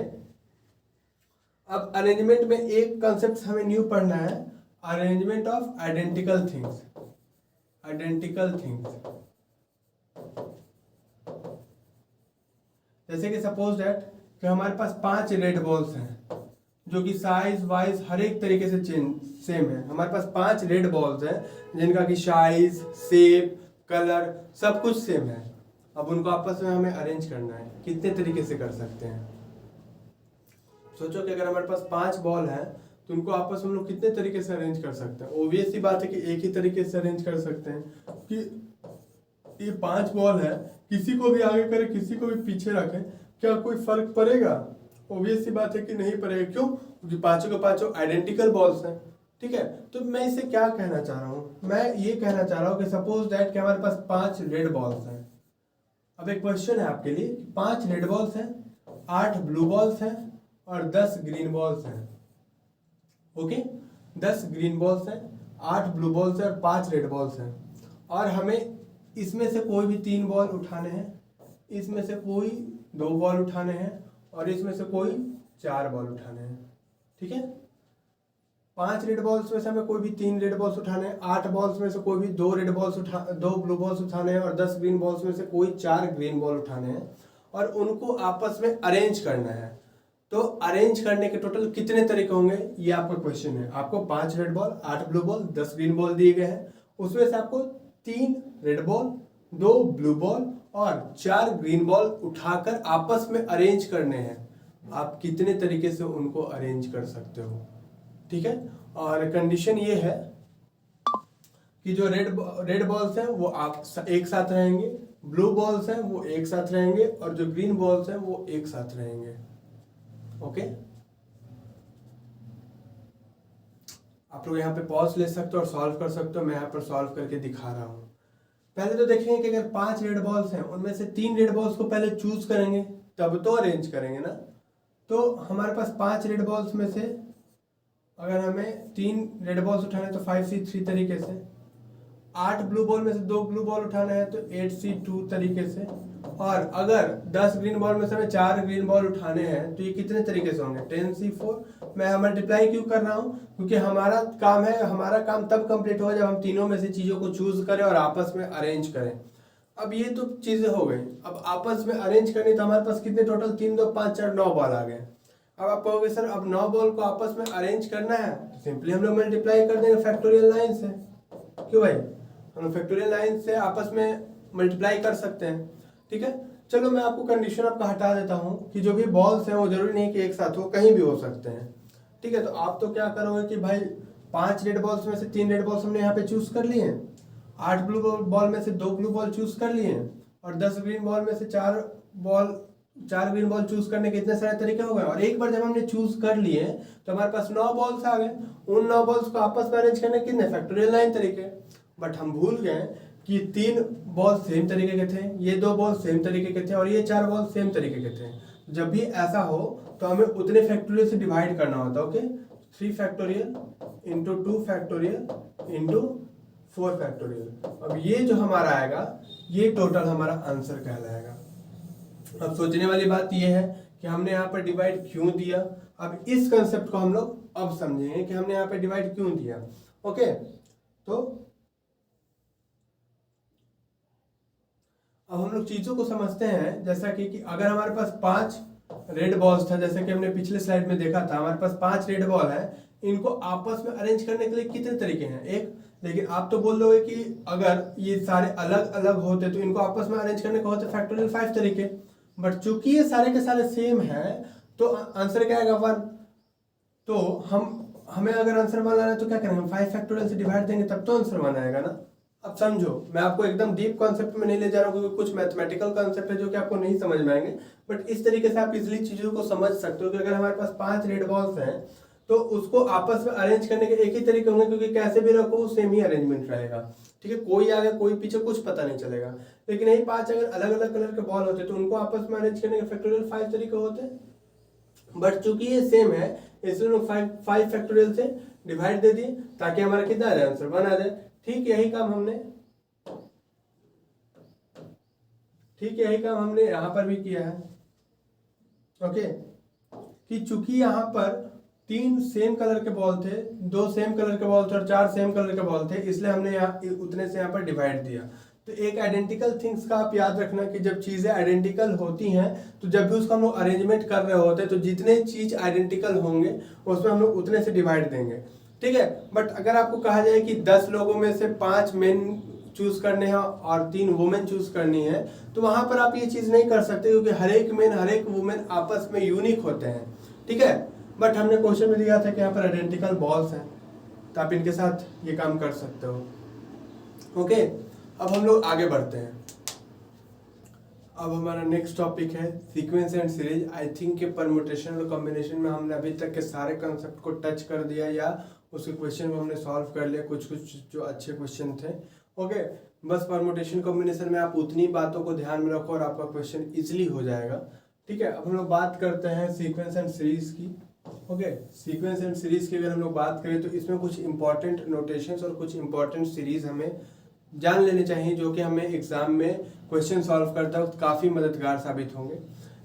अब अरेंजमेंट में एक कंसेप्ट हमें न्यू पढ़ना है, अरेंजमेंट ऑफ आइडेंटिकल थिंग्स। जैसे कि सपोज दैट कि हमारे पास 5 रेड बॉल्स हैं जो कि साइज वाइज हर एक तरीके से सेम है। हमारे पास 5 रेड बॉल्स हैं जिनका कि साइज, शेप, कलर सब कुछ सेम है। अब उनको आपस में हमें अरेंज करना है, कितने तरीके से कर सकते हैं? सोचो कि अगर हमारे पास 5 बॉल हैं तो उनको आपस में हम लोग कितने तरीके से अरेंज कर सकते हैं? ऑब्वियस सी बात है कि एक ही तरीके से अरेंज कर सकते हैं कि ये 5 बॉल है, किसी को भी आगे करें किसी को भी पीछे रखें, क्या कोई फर्क पड़ेगा? ऑब्वियस सी बात है कि नहीं पड़ेगा। क्यों? क्योंकि पांचों के पांचों आइडेंटिकल बॉल्स हैं। ठीक है, तो मैं इसे क्या कहना चाह रहा हूँ, मैं ये कहना चाह रहा हूँ कि सपोज दैट कि हमारे पास 5 रेड बॉल्स हैं। अब एक क्वेश्चन है आपके लिए, 5 रेड बॉल्स हैं, 8 ब्लू बॉल्स हैं और 10 ग्रीन बॉल्स हैं। ओके, 10 ग्रीन बॉल्स हैं, 8 ब्लू बॉल्स हैं और 5 रेड बॉल्स हैं। और हमें इसमें से कोई भी 3 बॉल उठाने हैं, इसमें से कोई 2 बॉल उठाने हैं और इसमें से कोई 4 बॉल उठाने हैं। ठीक है, 5 रेड बॉल्स में से हमें कोई भी 3 रेड बॉल्स उठाने हैं, 8 बॉल्स में से कोई भी 2 ब्लू बॉल्स उठाने हैं और 10 ग्रीन बॉल्स में से कोई 4 ग्रीन बॉल उठाने हैं और उनको आपस में अरेंज करना है। तो अरेंज करने के टोटल कितने तरीके होंगे, ये आपका क्वेश्चन है। आपको 5 red ball, 8 blue ball, 10 green ball दिए गए हैं, उसमें से आपको 3 रेड बॉल, 2 ब्लू बॉल और 4 ग्रीन बॉल उठाकर आपस में अरेंज करने हैं। आप कितने तरीके से उनको अरेंज कर सकते हो? ठीक है, और कंडीशन ये है कि जो रेड बॉल्स हैं वो आप एक साथ रहेंगे, ब्लू बॉल्स हैं वो एक साथ रहेंगे और जो ग्रीन बॉल्स हैं वो एक साथ रहेंगे। ओके, आप लोग यहाँ पे पॉज ले सकते हो और सॉल्व कर सकते हो। मैं यहाँ पर सॉल्व करके दिखा रहा हूँ। पहले तो देखेंगे कि अगर 5 रेड बॉल्स हैं उनमें से 3 रेड बॉल्स को पहले चूज करेंगे तब तो अरेंज करेंगे ना। तो हमारे पास 5 रेड बॉल्स में से अगर हमें 3 रेड बॉल्स उठाने तो 5C3 तरीके से, 8 ब्लू बॉल में से 2 ब्लू बॉल उठाना है तो 8C2 तरीके से, और अगर 10 ग्रीन बॉल में से हमें 4 ग्रीन बॉल उठाने हैं तो ये कितने तरीके से होंगे? 10C4। मैं मल्टीप्लाई क्यों कर रहा हूँ? क्योंकि हमारा काम तब कंप्लीट हो जब हम तीनों में से चीजों को चूज करें और आपस में अरेंज करें। अब ये तो चीजें हो गई, अब आपस में अरेंज करनी तो हमारे पास कितने टोटल 3, 2, 5, 4, 9 बॉल आ गए। अब आप कहोगे सर अब 9 बॉल को आपस में अरेंज करना है तो सिंपली हम लोग मल्टीप्लाई कर देंगे फैक्टोरियल 9 से। क्यों भाई, हम लोग फैक्टोरियल 9 से आपस में मल्टीप्लाई कर सकते हैं। ठीक है, चलो मैं आपको कंडीशन आपका हटा देता हूँ कि जो भी बॉल्स हैं वो जरूरी नहीं कि एक साथ हो, कहीं भी हो सकते हैं। ठीक है, तो आप तो क्या करोगे कि भाई 5 रेड बॉल्स में से 3 रेड बॉल्स हमने यहाँ पे चूज कर लिए, 8 ब्लू बॉल में से 2 ब्लू बॉल चूज कर लिए और 10 ग्रीन बॉल में से 4 ग्रीन बॉल चूज करने के इतने सारे तरीके हो गए। और एक बार जब हमने चूज कर लिए तो हमारे पास 9 बॉल्स आ गए। उन 9 बॉल्स को आपस में अरेंज करने कितने? फैक्टोरियल 9 तरीके। बट हम भूल गए कि 3 बॉल सेम तरीके के थे, ये 2 बॉल सेम तरीके के थे और ये 4 बॉल सेम तरीके के थे। जब भी ऐसा हो तो हमें उतने फैक्टोरियल से डिवाइड करना होता है। Okay, 3 factorial into 2 factorial into 4 factorial. अब ये जो हमारा आएगा ये टोटल हमारा आंसर कहलाएगा। अब सोचने वाली बात ये है कि हमने यहाँ पर डिवाइड क्यों दिया। अब इस कंसेप्ट को हम लोग अब समझेंगे कि हमने यहाँ पर डिवाइड क्यों दिया। ओके, तो अब हम लोग चीजों को समझते हैं। जैसा कि अगर हमारे पास 5 रेड बॉल्स था, जैसे कि हमने पिछले स्लाइड में देखा था, हमारे पास 5 रेड बॉल है, इनको आपस में अरेंज करने के लिए कितने तरीके हैं? एक। लेकिन आप तो बोल दोगे कि अगर ये सारे अलग अलग होते तो इनको आपस में अरेंज करने को होते फैक्टोरियल 5 तरीके। बट चूंकि ये सारे के सारे सेम है तो आंसर क्या आएगा? 1। तो हमें अगर आंसर 1 लाना है तो क्या करेंगे? 5 फैक्टोरियल से डिवाइड देंगे तब तो आंसर 1 आएगा ना। अब समझो, मैं आपको एकदम डीप कॉन्सेप्ट में नहीं ले जा रहा हूँ क्योंकि कुछ मैथमेटिकल कॉन्सेप्ट है जो कि आपको नहीं समझ में आएंगे, बट इस तरीके से आप इजिली चीजों को समझ सकते हो कि अगर हमारे पास 5 रेड बॉल्स हैं तो उसको आपस में अरेंज करने के एक ही तरीके होंगे, क्योंकि कैसे भी रखो सेम ही अरेंजमेंट रहेगा। ठीक है, कोई आगे कोई पीछे कुछ पता नहीं चलेगा। लेकिन यही 5 अगर अलग अलग कलर के बॉल होते तो उनको आपस में अरेंज करने के फैक्टोरियल 5 तरीके होते। बट चूंकि ये सेम है इसलिए लोग 5 फैक्टोरियल से डिवाइड दे दिए ताकि हमारा कितना आ जाए? आंसर 1 आ जाए। ठीक यही काम हमने यहां पर भी किया है। ओके, कि चूंकि यहां पर 3 सेम कलर के बॉल थे, 2 सेम कलर के बॉल थे और 4 सेम कलर के बॉल थे, इसलिए हमने यहाँ उतने से यहाँ पर डिवाइड दिया। तो एक आइडेंटिकल थिंग्स का आप याद रखना कि जब चीजें आइडेंटिकल होती हैं तो जब भी उसका हम लोग अरेंजमेंट कर रहे होते हैं तो जितने चीज आइडेंटिकल होंगे उसमें हम लोग उतने से डिवाइड देंगे। ठीक है, बट अगर आपको कहा जाए कि 10 लोगों में से 5 मेन चूज करने हैं और 3 वुमेन चूज करनी है तो वहां पर आप ये चीज नहीं कर सकते क्योंकि हर एक मेन हर एक वुमेन आपस में यूनिक होते हैं। ठीक है, बट हमने क्वेश्चन में दिया था कि यहाँ पर आइडेंटिकल बॉल्स हैं तो आप इनके साथ ये काम कर सकते हो। ओके, अब हम लोग आगे बढ़ते हैं। अब हमारा नेक्स्ट टॉपिक है sequence and series. I think के परम्यूटेशन और कॉम्बिनेशन में हमने अभी तक के सारे कंसेप्ट को टच कर दिया या उसके क्वेश्चन को हमने सॉल्व कर लिया, कुछ जो अच्छे क्वेश्चन थे। ओके, बस परम्यूटेशन कॉम्बिनेशन में आप उतनी बातों को ध्यान में रखो और आपका क्वेश्चन इजीली हो जाएगा। ठीक है, अब हम लोग बात करते हैं सीक्वेंस एंड सीरीज की। ओके, सीक्वेंस एंड सीरीज की अगर हम लोग बात करें तो इसमें कुछ इंपॉर्टेंट नोटेशंस और कुछ इंपॉर्टेंट सीरीज हमें जान लेने चाहिए जो कि हमें एग्जाम में क्वेश्चन सॉल्व करते वक्त काफ़ी मददगार साबित होंगे।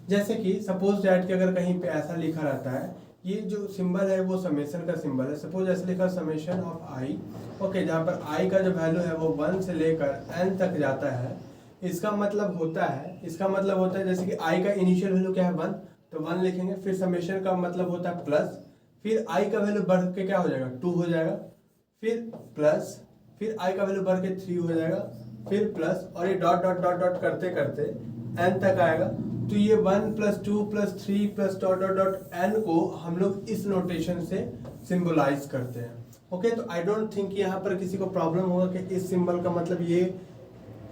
जैसे कि सपोज दैट कि अगर कहीं पे ऐसा लिखा रहता है, ये जो सिंबल है वो समेशन का सिंबल है। सपोज ऐसे लिखा समेशन ऑफ आई। ओके, जहाँ पर आई का जो वैल्यू है वो 1 से लेकर n तक जाता है। इसका मतलब होता है जैसे कि आई का इनिशियल वैल्यू क्या है? 1, तो 1 लिखेंगे। फिर समेशन का मतलब होता है प्लस, फिर आई का वैल्यू बढ़ के क्या हो जाएगा? 2 हो जाएगा, फिर प्लस, फिर आई का वैल्यू बढ़ के 3 हो जाएगा, फिर प्लस, और ये डॉट डॉट डॉट डॉट करते करते n तक आएगा। तो ये 1 + 2 + 3 + डॉट डॉट डॉट n को हम लोग इस नोटेशन से सिंबलाइज करते हैं। ओके, तो आई डोंट थिंक यहाँ पर किसी को प्रॉब्लम होगा कि इस सिंबल का मतलब ये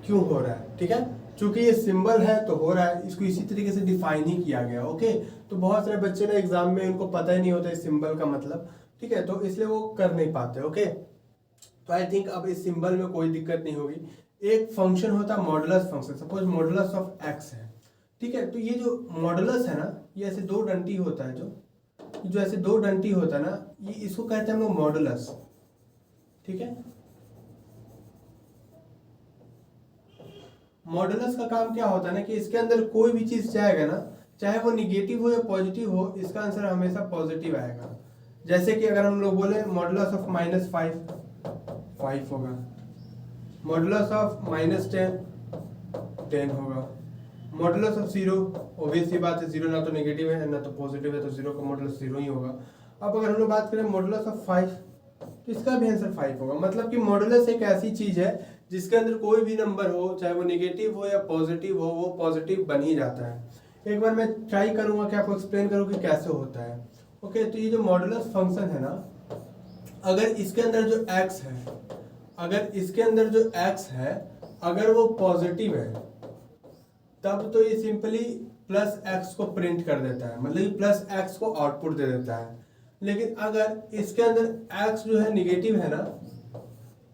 क्यों हो रहा है। ठीक है, चूंकि ये सिंबल है तो हो रहा है, इसको इसी तरीके से डिफाइन ही किया गया। ओके, तो बहुत सारे बच्चे ना एग्जाम में उनको पता ही नहीं होता इस सिंबल का मतलब। ठीक है, तो इसलिए वो कर नहीं पाते। ओके, तो आई थिंक अब इस सिंबल में कोई दिक्कत नहीं होगी। एक फंक्शन होता है modulus function. Suppose modulus of x है। ठीक है, तो ये जो मॉडुलस है ना, ये ऐसे 2 डंटी होता है, जो ऐसे 2 डंटी होता है ना, ये इसको कहते हैं हम लोग मॉडुलस। ठीक है, मॉडुलस का काम क्या होता है ना कि इसके अंदर कोई भी चीज जाएगा ना, चाहे वो निगेटिव हो या पॉजिटिव हो, इसका आंसर हमेशा पॉजिटिव आएगा। जैसे कि अगर हम लोग बोले मॉडुलस ऑफ -5 होगा, मॉडुलस ऑफ -10 होगा, मॉडुलस ऑफ 0, ऑब्वियस सी बात है 0 ना तो नेगेटिव है ना तो पॉजिटिव है, तो 0 का मॉडुलस 0 ही होगा। अब अगर हम लोग बात करें मॉडुलस ऑफ 5 तो इसका भी आंसर 5 होगा। मतलब कि मॉडुलस एक ऐसी चीज है जिसके अंदर कोई भी नंबर हो, चाहे वो नेगेटिव हो या पॉजिटिव हो, वो पॉजिटिव बन ही जाता है। एक बार मैं ट्राई करूंगा कि आपको एक्सप्लेन करूँ कि कैसे होता है। ओके, तो ये जो मॉडुलस फंक्शन है ना, अगर इसके अंदर जो x है, अगर वो पॉजिटिव है तब तो ये सिंपली +x को प्रिंट कर देता है, मतलब +x को आउटपुट दे देता है। लेकिन अगर इसके अंदर x जो है निगेटिव है ना,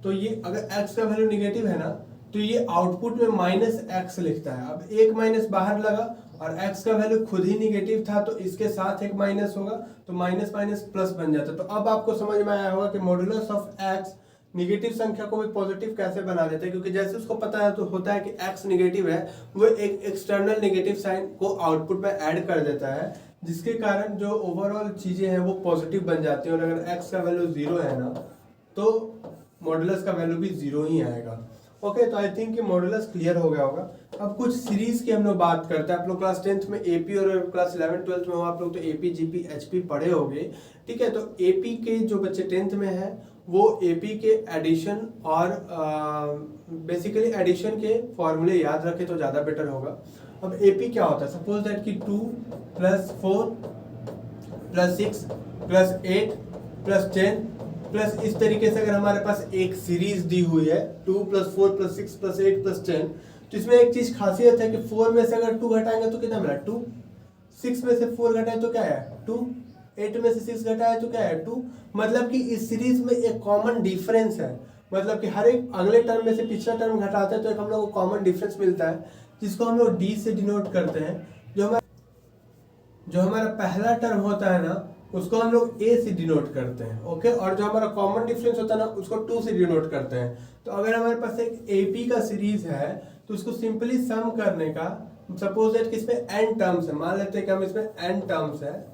तो ये अगर x का वैल्यू निगेटिव है ना तो ये आउटपुट में -x लिखता है। अब एक माइनस बाहर लगा और x का वैल्यू खुद ही निगेटिव था तो इसके साथ एक माइनस होगा तो माइनस माइनस प्लस बन जाता। तो अब आपको समझ में आया होगा कि मॉड्यूलस ऑफ x निगेटिव संख्या को भी पॉजिटिव कैसे बना देते हैं, क्योंकि जैसे उसको पता है तो होता है कि x निगेटिव है, वो एक एक्सटर्नल निगेटिव साइन को आउटपुट में ऐड कर देता है, जिसके कारण जो ओवरऑल चीजें हैं वो पॉजिटिव बन जाती हैं। और अगर x का वैल्यू 0 है ना तो मॉडुलस का वैल्यू भी 0 ही आएगा। ओके, तो आई थिंक कि मॉडुलस क्लियर हो गया होगा। अब कुछ सीरीज की हम लोग बात करते हैं। आप लोग क्लास 10th में एपी और क्लास 11th-12th में हो आप लोग तो एपी जीपी एचपी पढ़े होंगे, ठीक है। तो एपी के जो बच्चे 10th में हैं वो एपी के एडिशन और बेसिकली एडिशन के फॉर्मूले याद रखे तो ज़्यादा बेटर होगा। अब एपी क्या होता है, सपोज दैट कि 2 + 4 + 6 + 8 + 10 प्लस इस तरीके से अगर हमारे पास एक सीरीज दी हुई है 2 + 4 + 6 + 8 + 10, तो इसमें एक चीज खासियत है कि 4 में से अगर 2 घटाएंगे तो कितना मिला 2, 6 में से 4 घटाए तो क्या है 2, 8 में से 6 घटाए तो क्या है 2। मतलब कि इस सीरीज में एक कॉमन डिफरेंस है, मतलब कि हर एक अगले टर्म में से पिछला टर्म घटाते हैं तो एक हम लोग को कॉमन डिफरेंस मिलता है, जिसको हम लोग डी से डिनोट करते हैं। जो हमारा पहला टर्म होता है ना उसको हम लोग ए से डिनोट करते हैं, ओके। और जो हमारा कॉमन डिफरेंस होता है ना उसको 2 से डिनोट करते हैं। तो अगर हमारे पास एक एपी का सीरीज है तो उसको सिंपली सम करने का, सपोज दैट कि इसमें n टर्म्स है, मान लेते हैं कि हम इसमें n टर्म्स है,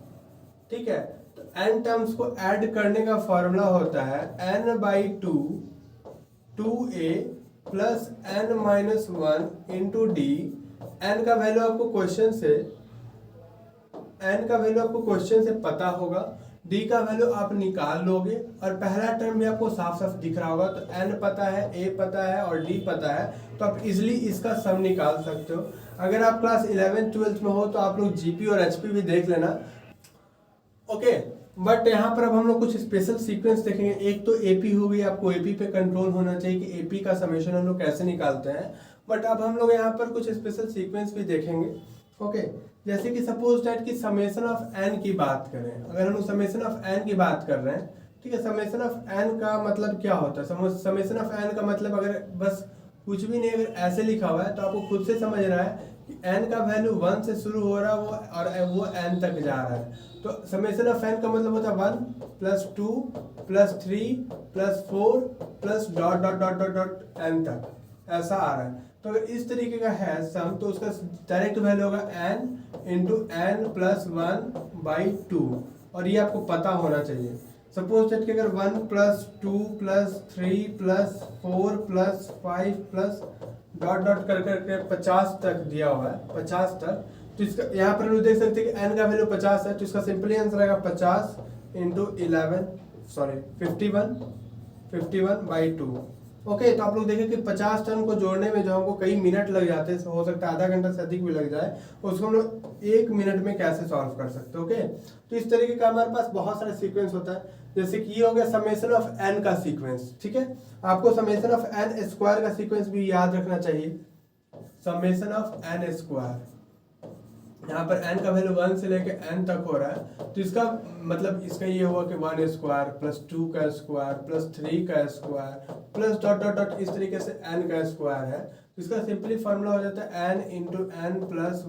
ठीक है। तो n टर्म्स को ऐड करने का फॉर्मूला होता है n/2 2a + n-1 × d। n का वैल्यू आपको क्वेश्चन से पता होगा, d का वैल्यू आप निकाल लोगे और पहला टर्म भी आपको साफ साफ दिख रहा होगा। तो n पता है, a पता है और d पता है, तो आप इजिली इसका सम निकाल सकते हो। अगर आप क्लास 11th-12th में हो तो आप लोग जीपी और एचपी भी देख लेना, ओके। बट यहाँ पर अब हम लोग कुछ स्पेशल सीक्वेंस देखेंगे। एक तो एपी हो गई, आपको एपी पे कंट्रोल होना चाहिए कि एपी का समेशन हम लोग कैसे निकालते हैं। बट अब हम लोग यहाँ पर कुछ स्पेशल सीक्वेंस भी देखेंगे, ओके। जैसे कि सपोज दैट कि समेशन ऑफ एन की बात करें, अगर हम लोग समेशन ऑफ एन की बात कर रहे हैं, ठीक है। समेशन ऑफ एन का मतलब क्या होता है, समेशन ऑफ एन का मतलब अगर बस कुछ भी नहीं, अगर ऐसे लिखा हुआ है तो आपको खुद से समझ रहा है कि n का वैल्यू 1 से शुरू हो रहा है वो n तक जा रहा है। तो समेशन ऑफ n का मतलब होता है 1 + 2 + 3 + 4 + dot dot dot dot dot n तक, ऐसा आ रहा है। तो अगर इस तरीके का है सम तो उसका डायरेक्ट वैल्यू होगा n × n + 1/2, और ये आपको पता होना चाहिए। सपोज दैट कि अगर 1 + 2 + 3 + 4 + 5 + डॉट डॉट कर करके 50 तक दिया हुआ है, 50 तक, तो इसका यहाँ पर हम देख सकते हैं कि n का वैल्यू 50 है, तो इसका सिंपली आंसर आएगा 50 × 11 सॉरी 51/2, ओके। तो आप लोग देखें कि 50 टर्म को जोड़ने में जो हमको कई मिनट लग जाते हैं, हो सकता है आधा घंटा से अधिक भी लग जाए, उसको हम लोग 1 मिनट में कैसे सॉल्व कर सकते हैं, ओके। तो इस तरीके का हमारे पास बहुत सारा सीक्वेंस होता है। जैसे कि ये हो गया समेशन ऑफ n का सीक्वेंस, ठीक है। आपको समेशन ऑफ n² का सीक्वेंस भी याद रखना चाहिए। समेशन ऑफ n², यहाँ पर n का वैल्यू 1 से लेकर n तक हो रहा है, तो इसका मतलब इसका ये हुआ कि 1² + 2 का स्क्वायर + 3 का square plus dot dot dot, इस तरीके से n का स्क्वायर है। तो इसका सिंपली फॉर्मूला हो जाता है n × n +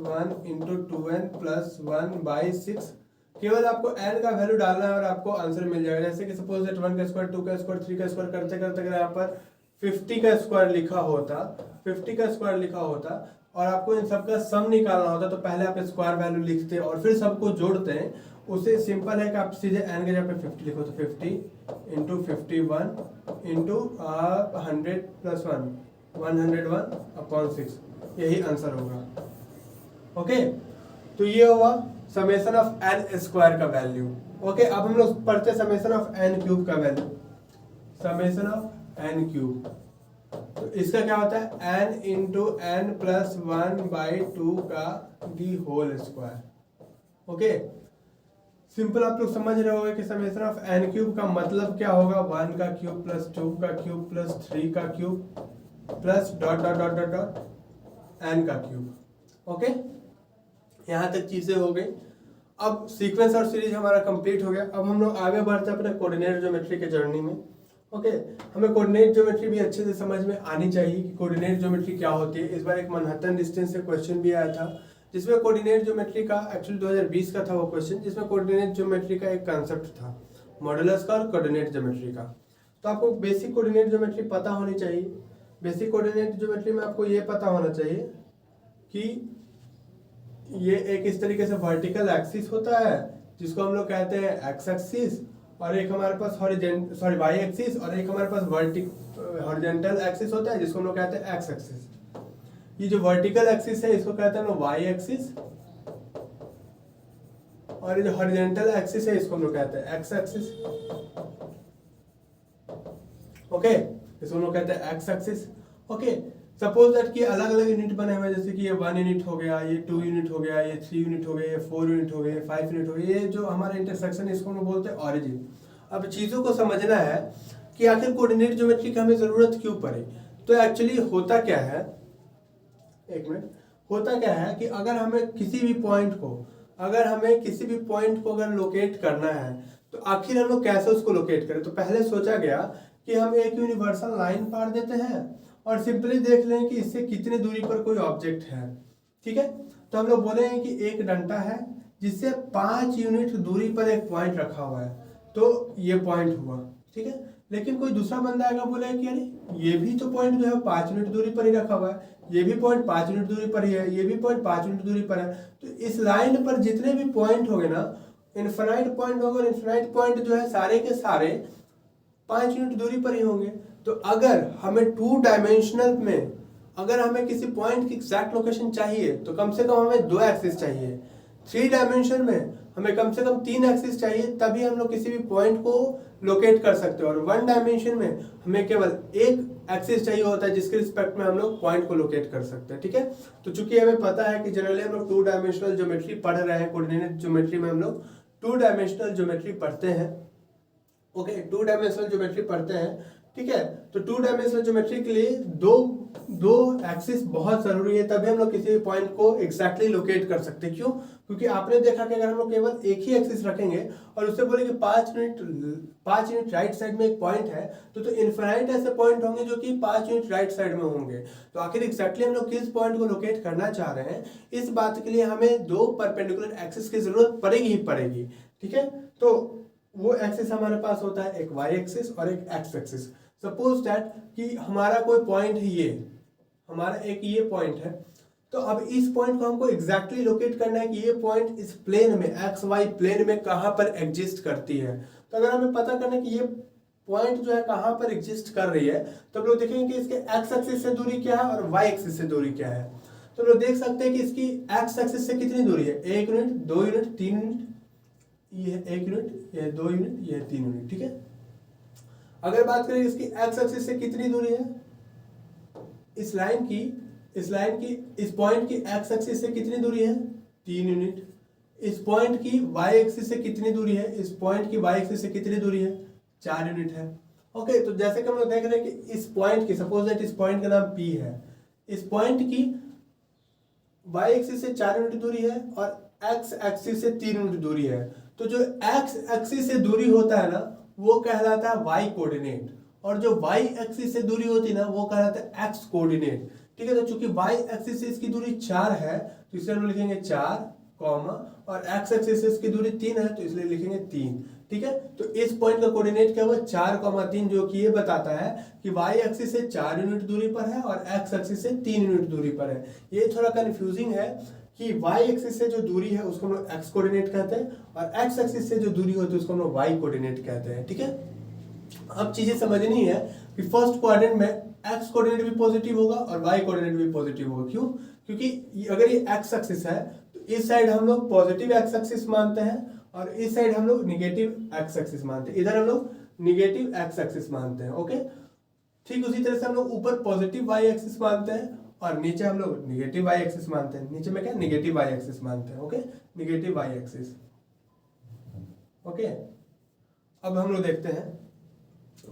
1 × 2n + 1/6। केवल आपको n का वैल्यू डालना है और आपको आंसर मिल जाएगा। जैसे कि सपोज दैट 1 का स्क्वायर, 2 का स्क्वायर, 3 का स्क्वायर करते करते अगर यहाँ पर 50 का स्क्वायर लिखा होता और आपको इन सबका सम निकालना होता, तो पहले आप स्क्वायर वैल्यू लिखते और फिर सबको जोड़ते हैं। उससे सिंपल है कि आप सीधे n के जगह पे 50 लिखो, तो 50 × 51 × 100 + 1 101/6, यही आंसर होगा, ओके। तो ये हुआ समेशन ऑफ n² का वैल्यू, ओके। अब हम लोग पढ़ते समेशन ऑफ n³ का वैल्यू। समेशन ऑफ n³, तो इसका क्या होता है n × n + 1/2 का d² ओके। सिंपल आप लोग समझ रहे होंगे कि समेशन ऑफ n³ का मतलब क्या होगा, 1 का क्यूब + 2 का क्यूब + 3 का cube plus dot dot dot dot dot n का क्यूब, ओके। यहाँ तक चीजें हो गई। अब सीक्वेंस और सीरीज हमारा कंप्लीट हो गया। अब हम लोग आगे बढ़ते हैं अपने कोऑर्डिनेट ज्योमेट्री के जर्नी में, ओके। हमें कोऑर्डिनेट ज्योमेट्री भी अच्छे से समझ में आनी चाहिए कि कोऑर्डिनेट ज्योमेट्री क्या होती है। इस बार एक मैनहट्टन डिस्टेंस से क्वेश्चन भी आया था, जिसमें कोऑर्डिनेट ज्योमेट्री का एक्चुअली 2020 का था वो क्वेश्चन, जिसमें कोऑर्डिनेट ज्योमेट्री का एक कंसेप्ट था मॉडुलस का और कोऑर्डिनेट ज्योमेट्री का। तो आपको बेसिक कोऑर्डिनेट ज्योमेट्री पता होनी चाहिए। बेसिक कोऑर्डिनेट ज्योमेट्री में आपको ये पता होना चाहिए कि ये एक इस तरीके से वर्टिकल एक्सिस होता है जिसको हम लोग कहते हैं एक्स एक्सिस, और एक हमारे पास वाई एक्सिस, और एक हमारे पास हॉरिजॉन्टल एक्सिस होता है जिसको हम लोग कहते हैं एक्स एक्सिस। ये जो वर्टिकल एक्सिस है इसको कहते हैं वाई एक्सिस, और ये जो हॉरिजॉन्टल एक्सिस है इसको हम लोग कहते हैं एक्स एक्सिस। ओके, इसको हम लोग कहते हैं x axis. Okay, suppose that कि अलग अलग यूनिट बने हुए हैं, जैसे कि ये 1 यूनिट हो गया, ये 2 यूनिट हो गया, ये 3 यूनिट हो गया, ये 4 यूनिट हो गया, 5 यूनिट हो गया। ये जो हमारा इंटरसेक्शन है इसको हम बोलते हैं ऑरिजिन। अब चीज़ों को समझना है कि आखिर कोऑर्डिनेट ज्योमेट्री की हमें ज़रूरत क्यों पड़ी। तो एक्चुअली होता क्या है, एक मिनट, होता क्या है कि अगर हमें किसी भी पॉइंट को अगर लोकेट करना है तो आखिर हम लोग कैसे उसको लोकेट करें। तो पहले सोचा गया कि हम एक यूनिवर्सल लाइन पार देते हैं और सिंपली देख लें कि इससे कितनी दूरी पर कोई ऑब्जेक्ट है। ठीक है, तो हम लोग बोले हैं कि एक डंडा है जिससे 5 यूनिट दूरी पर एक पॉइंट रखा हुआ है, तो ये पॉइंट हुआ। ठीक है, लेकिन कोई दूसरा बंदा आएगा बोले कि अरे ये भी तो पॉइंट जो है 5 यूनिट दूरी पर ही रखा हुआ है, ये भी पॉइंट 5 यूनिट दूरी पर ही है, ये भी पॉइंट 5 यूनिट दूरी पर है। तो इस लाइन पर जितने भी पॉइंट होंगे ना, इनफाइनाइट पॉइंट होगा, इनफाइनाइट पॉइंट जो है सारे के सारे 5 यूनिट दूरी पर ही होंगे। तो अगर हमें 2 डायमेंशनल में अगर हमें किसी पॉइंट की एग्जैक्ट लोकेशन चाहिए तो कम से कम हमें 2 एक्सिस चाहिए। 3 डायमेंशन में हमें कम से कम 3 एक्सिस चाहिए, तभी हम लोग किसी भी पॉइंट को लोकेट कर सकते हैं। और 1 डायमेंशन में हमें केवल एक एक्सिस चाहिए होता है जिसके रिस्पेक्ट में हम लोग पॉइंट को लोकेट कर सकते हैं। ठीक है, तो चूंकि हमें पता है कि जनरली हम लोग 2 डायमेंशनल ज्योमेट्री पढ़ रहे हैं, कोऑर्डिनेट ज्योमेट्री में हम लोग 2 डायमेंशनल ज्योमेट्री पढ़ते हैं। ओके, 2 डायमेंशनल ज्योमेट्री पढ़ते हैं। ठीक है, तो 2 डायमेंशनल ज्योमेट्री के लिए दो एक्सिस बहुत जरूरी है, तभी हम लोग किसी भी पॉइंट को एग्जैक्टली लोकेट कर सकते हैं। क्यों? क्योंकि आपने देखा कि अगर हम लोग केवल एक ही एक्सिस रखेंगे और उससे बोले कि 5 यूनिट राइट साइड में एक पॉइंट है, तो इनफाइनाइट ऐसे पॉइंट होंगे जो कि 5 यूनिट राइट साइड में होंगे। तो आखिर एग्जैक्टली हम लोग किस पॉइंट को लोकेट करना चाह रहे हैं, इस बात के लिए हमें 2 परपेंडिकुलर एक्सिस की जरूरत पड़ेगी ही पड़ेगी। ठीक है, तो वो एक्सिस हमारे पास होता है एक वाई एक्सिस और एक एक्स एक्सिस। सपोज दैट कि हमारा कोई पॉइंट है, ये हमारा एक ये पॉइंट है, तो अब इस पॉइंट को हमको एग्जैक्टली लोकेट करना है कि ये पॉइंट इस प्लेन में, एक्स वाई प्लेन में कहाँ पर एग्जिस्ट करती है। तो अगर हमें पता करना है कि ये पॉइंट जो है कहाँ पर एग्जिस्ट कर रही है, तो हम लोग देखेंगे कि इसके एक्स एक्सिस से दूरी क्या है और वाई एक्सिस से दूरी क्या है। तो हम लोग देख सकते हैं कि इसकी एक्स एक्सिस से कितनी दूरी है, 1 यूनिट, 2 यूनिट, 3 यूनिट, ये 1 यूनिट, ये 2 यूनिट, ये 3 यूनिट। ठीक है, अगर बात करें इसकी एक्स एक्सिस से कितनी दूरी है, इस लाइन की इस पॉइंट की एक्स एक्सिस से कितनी दूरी है, 3 यूनिट। इस पॉइंट की वाई एक्सिस से कितनी दूरी है, इस पॉइंट की वाई एक्सिस से कितनी दूरी है, 4 यूनिट है। ओके, तो जैसे कि हम लोग देख रहे हैं कि इस पॉइंट की, सपोज दैट इस पॉइंट का नाम P है, इस पॉइंट की वाई एक्सिस से 4 यूनिट दूरी है और एक्स एक्सिस से 3 यूनिट दूरी है। तो जो एक्स एक्सिस से दूरी होता है ना, वो कहलाता है वाई कोऑर्डिनेट, और जो वाई एक्सिस से दूरी होती है ना, वो कहलाता है एक्स कोऑर्डिनेट। ठीक है, तो चूंकि वाई एक्सिस से इसकी दूरी 4 है तो इसलिए हम लिखेंगे 4 कॉमा, और एक्स एक्सिस से इसकी दूरी 3 है तो इसलिए लिखेंगे 3। ठीक है, तो इस पॉइंट का कोऑर्डिनेट क्या हुआ, 4,3, जो कि ये बताता है कि वाई एक्सिस से 4 यूनिट दूरी पर है और एक्स एक्सिस से 3 यूनिट दूरी पर है। ये थोड़ा कंफ्यूजिंग है कि वाई एक्सिस से जो दूरी है उसको हम लोग एक्स कोऑर्डिनेट कहते हैं, और एक्स एक्सिस से जो दूरी होती है उसको हम लोग वाई कोऑर्डिनेट कहते हैं। ठीक है, अब चीजें समझनी है कि फर्स्ट क्वाड्रेंट में एक्स कोऑर्डिनेट भी पॉजिटिव होगा और वाई कोऑर्डिनेट भी पॉजिटिव होगा। क्यों? क्योंकि अगर ये एक्स एक्सिस है तो इस साइड हम लोग पॉजिटिव एक्स एक्सिस मानते हैं और इस साइड हम लोग निगेटिव एक्स एक्सिस मानते हैं, इधर हम लोग निगेटिव एक्स एक्सिस मानते हैं। ओके, ठीक उसी तरह से हम लोग ऊपर पॉजिटिव वाई एक्सिस मानते हैं और नीचे हम लोग निगेटिव वाई एक्सिस मानते हैं। नीचे में क्या, निगेटिव वाई एक्सिस मानते हैं। Okay, negative Y axis. Okay, अब हम लोग देखते हैं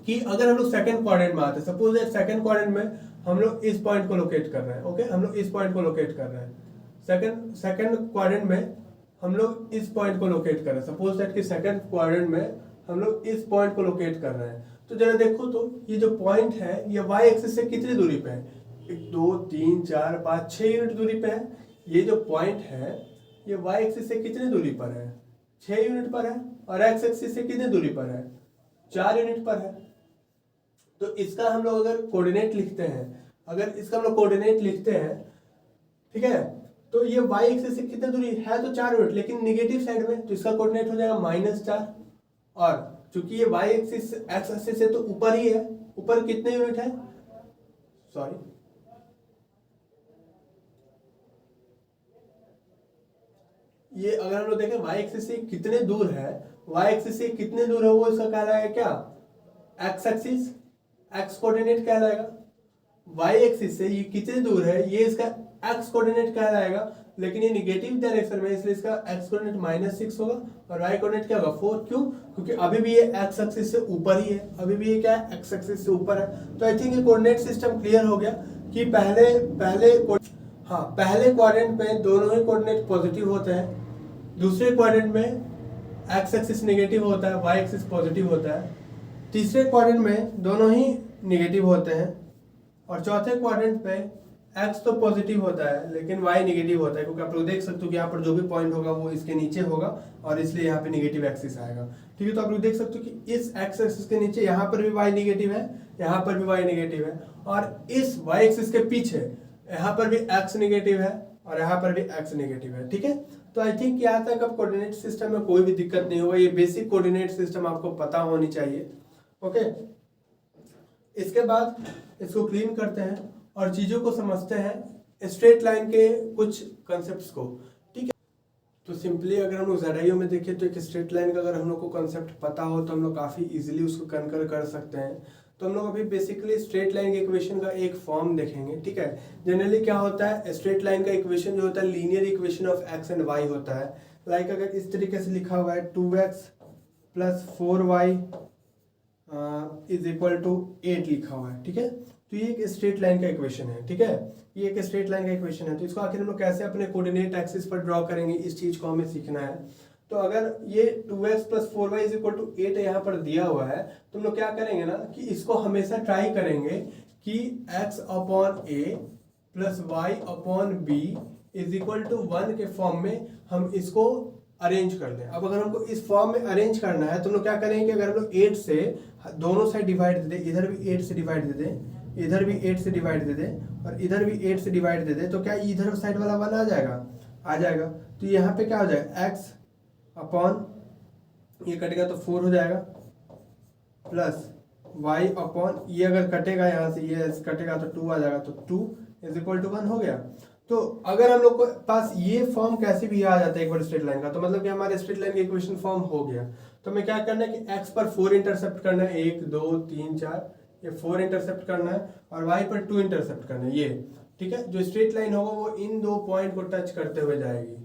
कि अगर हम लोग सेकंड क्वाड्रेंट में आते हैं, सपोज दैट सेकंड क्वाड्रेंट में हम लोग इस पॉइंट को लोकेट कर रहे हैं। ओके, हम लोग इस पॉइंट को लोकेट कर रहे हैं। सेकंड क्वाड्रेंट में हम लोग इस पॉइंट को लोकेट कर रहे हैं। सपोज दैट कि सेकंड क्वाड्रेंट में हम लोग इस पॉइंट को लोकेट कर रहे हैं। तो जरा देखो तो ये जो पॉइंट है ये वाई एक्सिस से कितनी दूरी पे है, 1 2 3 4 5 6 यूनिट दूरी पे है। ये जो पॉइंट है ये वाई एक्सिस से कितनी दूरी पर है, 6 यूनिट पर है, और एक्स एक्सिस से कितनी दूरी पर है, 4 यूनिट पर है। तो इसका हम लोग अगर कोऑर्डिनेट लिखते हैं, ठीक है, तो ये y एक्सिस से कितनी दूरी है, तो 4 यूनिट, लेकिन निगेटिव साइड में, तो इसका कोऑर्डिनेट हो जाएगा -4। और चूंकि ये y एक्सिस x एक्सिस से तो ऊपर ही है, ऊपर कितने यूनिट है, सॉरी ये अगर हम लोग देखें y एक्सिस से कितने दूर है, y एक्सिस से कितने दूर है, वो इसका कहलाएगा क्या, x एक्सिस, x कोऑर्डिनेट कहलाएगा। y एक्सिस से ये कितने दूर है, ये इसका x कोऑर्डिनेट कहलाएगा, लेकिन ये निगेटिव डायरेक्शन में, इसलिए इसका x कोऑर्डिनेट -6 होगा और y कोऑर्डिनेट क्या होगा 4। क्यों, क्योंकि अभी भी ये x एक्सिस से ऊपर ही है, अभी भी ये क्या है, x एक्सिस से ऊपर है। तो आई थिंक ये कोऑर्डिनेट सिस्टम क्लियर हो गया कि पहले क्वाड्रेंट में दोनों ही कोऑर्डिनेट पॉजिटिव होते हैं, दूसरे क्वाड्रेंट में x एक्सिस नेगेटिव होता है, y एक्सिस पॉजिटिव होता है, तीसरे क्वाड्रेंट में दोनों ही नेगेटिव होते हैं, और चौथे क्वाड्रेंट पे x तो पॉजिटिव होता है लेकिन y नेगेटिव होता है, क्योंकि आप लोग देख सकते हो कि यहाँ पर जो भी पॉइंट होगा वो इसके नीचे होगा और इसलिए यहाँ पे नेगेटिव एक्सिस आएगा। ठीक है, तो आप लोग देख सकते हो कि इस x एक्सिस के नीचे यहाँ पर भी y नेगेटिव है, यहाँ पर भी y नेगेटिव है, और इस y एक्सिस के पीछे यहाँ पर भी x नेगेटिव है और यहाँ पर भी x नेगेटिव है। ठीक है, तो आई थिंक यहाँ तक अब कोऑर्डिनेट सिस्टम में कोई भी दिक्कत नहीं होगा, ये बेसिक कोऑर्डिनेट सिस्टम आपको पता होनी चाहिए। ओके, इसके बाद इसको क्लीन करते हैं और चीज़ों को समझते हैं, स्ट्रेट लाइन के कुछ कॉन्सेप्ट्स को। ठीक है, तो सिंपली अगर हम लोग ZIO में देखें तो एक स्ट्रेट लाइन का अगर हम लोग को कॉन्सेप्ट पता हो तो हम लोग काफ़ी इजीली उसको कन्कर कर सकते हैं। तो हम लोग अभी बेसिकली स्ट्रेट लाइन के इक्वेशन का एक फॉर्म देखेंगे। ठीक है, जनरली क्या होता है, स्ट्रेट लाइन का इक्वेशन जो होता है linear equation of x and y होता है। लाइक अगर इस तरीके से लिखा हुआ है 2x + 4y = 8 लिखा हुआ है। ठीक है, तो ये एक स्ट्रेट लाइन का इक्वेशन है। ठीक है, ये एक स्ट्रेट लाइन का इक्वेशन है, तो इसको आखिर हम लोग कैसे अपने कोऑर्डिनेट एक्सिस पर ड्रॉ करेंगे, इस चीज को हमें सीखना है। तो अगर ये 2x + 4y = 8 यहाँ पर दिया हुआ है, तो हम लोग क्या करेंगे ना कि इसको हमेशा ट्राई करेंगे कि x/a + y/b = 1 के फॉर्म में हम इसको अरेंज कर लें। अब अगर हमको इस फॉर्म में अरेंज करना है तो हम लोग क्या करेंगे, अगर हम लोग 8 से दोनों साइड डिवाइड दे दें, इधर भी 8 से डिवाइड दे दें, इधर भी 8 से डिवाइड दे दें और इधर भी 8 से डिवाइड दे दें, तो क्या इधर साइड वाला 1 आ जाएगा। तो यहाँ पे क्या हो जाएगा, x अपॉन ये कटेगा तो 4 हो जाएगा, प्लस y अपॉन ये अगर कटेगा यहाँ से, ये कटेगा तो 2 आ जाएगा, तो 2 = 1 हो गया। तो अगर हम लोग को पास ये फॉर्म कैसे भी आ जाता है एक बार स्ट्रेट लाइन का, तो मतलब कि हमारे स्ट्रेट लाइन का इक्वेशन फॉर्म हो गया। तो हमें क्या करना है कि x पर 4 इंटरसेप्ट करना है, 1 2 3 4, ये 4 इंटरसेप्ट करना है, और y पर 2 इंटरसेप्ट करना है, ये। ठीक है, जो स्ट्रेट लाइन होगा वो इन दो पॉइंट को टच करते हुए जाएगी।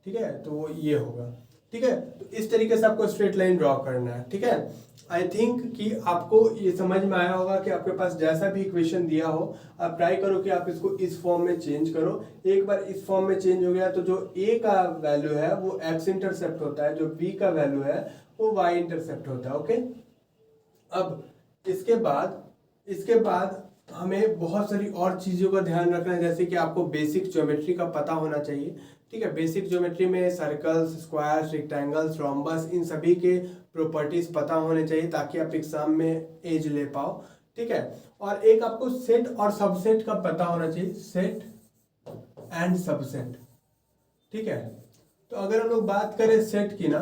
ठीक है, तो वो ये होगा। ठीक है, तो इस तरीके से आपको स्ट्रेट लाइन ड्रॉ करना है। ठीक है, आई थिंक कि आपको ये समझ में आया होगा कि आपके पास जैसा भी इक्वेशन दिया हो, आप ट्राई करो कि आप इसको इस फॉर्म में चेंज करो। एक बार इस फॉर्म में चेंज हो गया तो जो a का वैल्यू है वो x इंटरसेप्ट होता है, जो b का वैल्यू है वो y इंटरसेप्ट होता है। ओके, अब इसके बाद हमें बहुत सारी और चीज़ों का ध्यान रखना है, जैसे कि आपको बेसिक ज्योमेट्री का पता होना चाहिए। ठीक है, बेसिक ज्योमेट्री में सर्कल्स, स्क्वायर्स, रेक्टेंगल्स, रोम्बस, इन सभी के प्रॉपर्टीज पता होने चाहिए ताकि आप एग्जाम में एज ले पाओ। ठीक है, और एक आपको सेट और सबसेट का पता होना चाहिए, सेट एंड सबसेट। ठीक है, तो अगर हम लोग बात करें सेट की ना,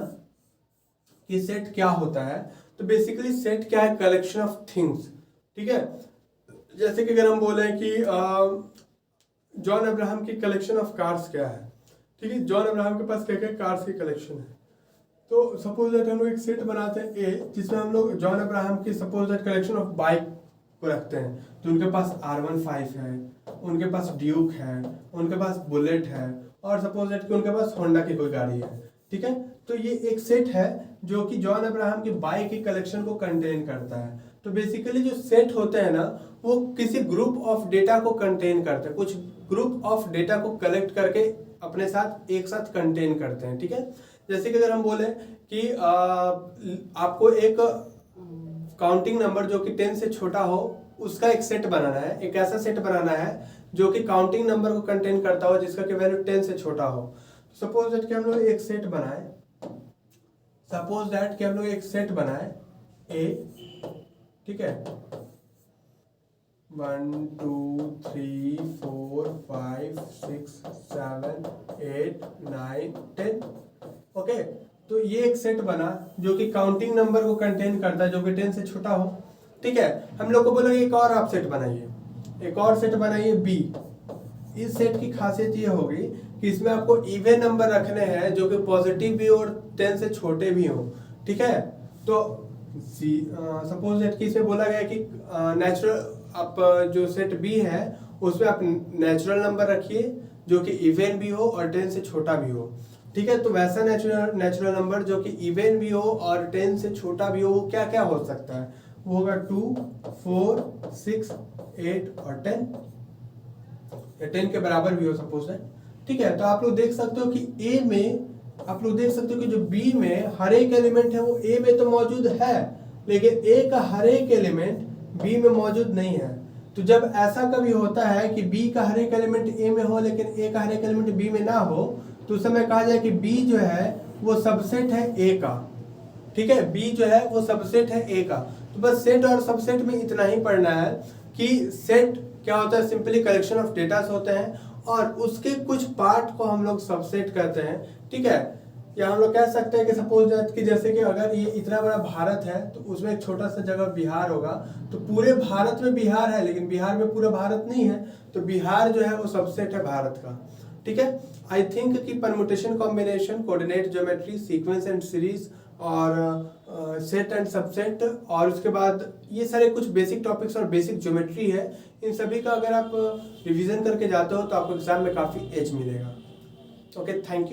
कि सेट क्या होता है, तो बेसिकली सेट क्या है, कलेक्शन ऑफ थिंग्स। ठीक है, जैसे कि अगर हम बोले कि जॉन अब्राहम की कलेक्शन ऑफ कार्स क्या है। ठीक है, जॉन अब्राहम के पास क्या क्या कार्स की कलेक्शन है। तो सपोज दैट हम लोग एक सेट बनाते हैं ए, जिसमें हम लोग जॉन अब्राहम की suppose that collection of bike को रखते हैं। तो उनके पास R15 है, उनके पास ड्यूक है, उनके पास बुलेट है, और सपोज दैट कि उनके पास होंडा की कोई गाड़ी है। ठीक है, तो ये एक सेट है जो कि जॉन अब्राहम की बाइक की कलेक्शन को कंटेन करता है। तो बेसिकली जो सेट होते हैं ना, वो किसी ग्रुप ऑफ डेटा को कंटेन करते हैं, कुछ ग्रुप ऑफ डेटा को कलेक्ट करके अपने साथ एक साथ कंटेन करते हैं। ठीक है, जैसे कि अगर हम बोले कि आपको एक काउंटिंग नंबर जो कि 10 से छोटा हो उसका एक सेट बनाना है, एक ऐसा सेट बनाना है जो कि काउंटिंग नंबर को कंटेन करता हो जिसका कि वैल्यू 10 से छोटा हो। सपोज दैट कि हम लोग एक सेट बनाए, ए, ठीक है, 1 2 3 4 5 6 7 8 9 10। ओके, तो ये एक सेट बना जो कि काउंटिंग नंबर को कंटेन करता है जो कि 10 से छोटा हो। ठीक है, हम लोग को बोला एक और आप सेट बनाइए, एक और सेट बनाइए बी। इस सेट की खासियत ये होगी कि इसमें आपको इवन नंबर रखने हैं जो कि पॉजिटिव भी हो और 10 से छोटे भी हो। ठीक है, तो सपोज दैट कि इसमें बोला गया कि नेचुरल, आप जो सेट बी है उसमें आप नेचुरल नंबर रखिए जो कि इवन भी हो और 10 से छोटा भी हो। ठीक है, तो वैसा नेचुरल नंबर जो कि इवन भी हो और 10 से छोटा भी हो, वो क्या क्या हो सकता है? वो होगा 2 4 6 8 और 10, या 10 के बराबर भी हो सपोज है। ठीक है, तो आप लोग देख सकते हो कि ए में, आप लोग देख सकते हो कि जो बी में हर एक एलिमेंट है वो ए में तो मौजूद है, लेकिन ए का हर एक एलिमेंट बी में मौजूद नहीं है। तो जब ऐसा कभी होता है कि बी का हर एक एलिमेंट ए में हो लेकिन ए का हर एक एलिमेंट बी में ना हो, तो उस समय कहा जाए कि बी जो है वो सबसेट है ए का। ठीक है, बी जो है वो सबसेट है ए का। तो बस सेट और सबसेट में इतना ही पढ़ना है कि सेट क्या होता है, सिंपली कलेक्शन ऑफ डेटास होते हैं और उसके कुछ पार्ट को हम लोग सबसेट करते हैं। ठीक है, या हम लोग कह सकते हैं कि सपोज दैट कि जैसे कि अगर ये इतना बड़ा भारत है तो उसमें एक छोटा सा जगह बिहार होगा, तो पूरे भारत में बिहार है लेकिन बिहार में पूरा भारत नहीं है, तो बिहार जो है वो सबसेट है भारत का। ठीक है, आई थिंक कि permutation, combination, coordinate geometry, sequence and series और सेट एंड सबसेट और उसके बाद ये सारे कुछ बेसिक टॉपिक्स और बेसिक ज्योमेट्री है, इन सभी का अगर आप रिवीजन करके जाते हो तो आपको एग्जाम में काफ़ी एज मिलेगा। Okay, thank you.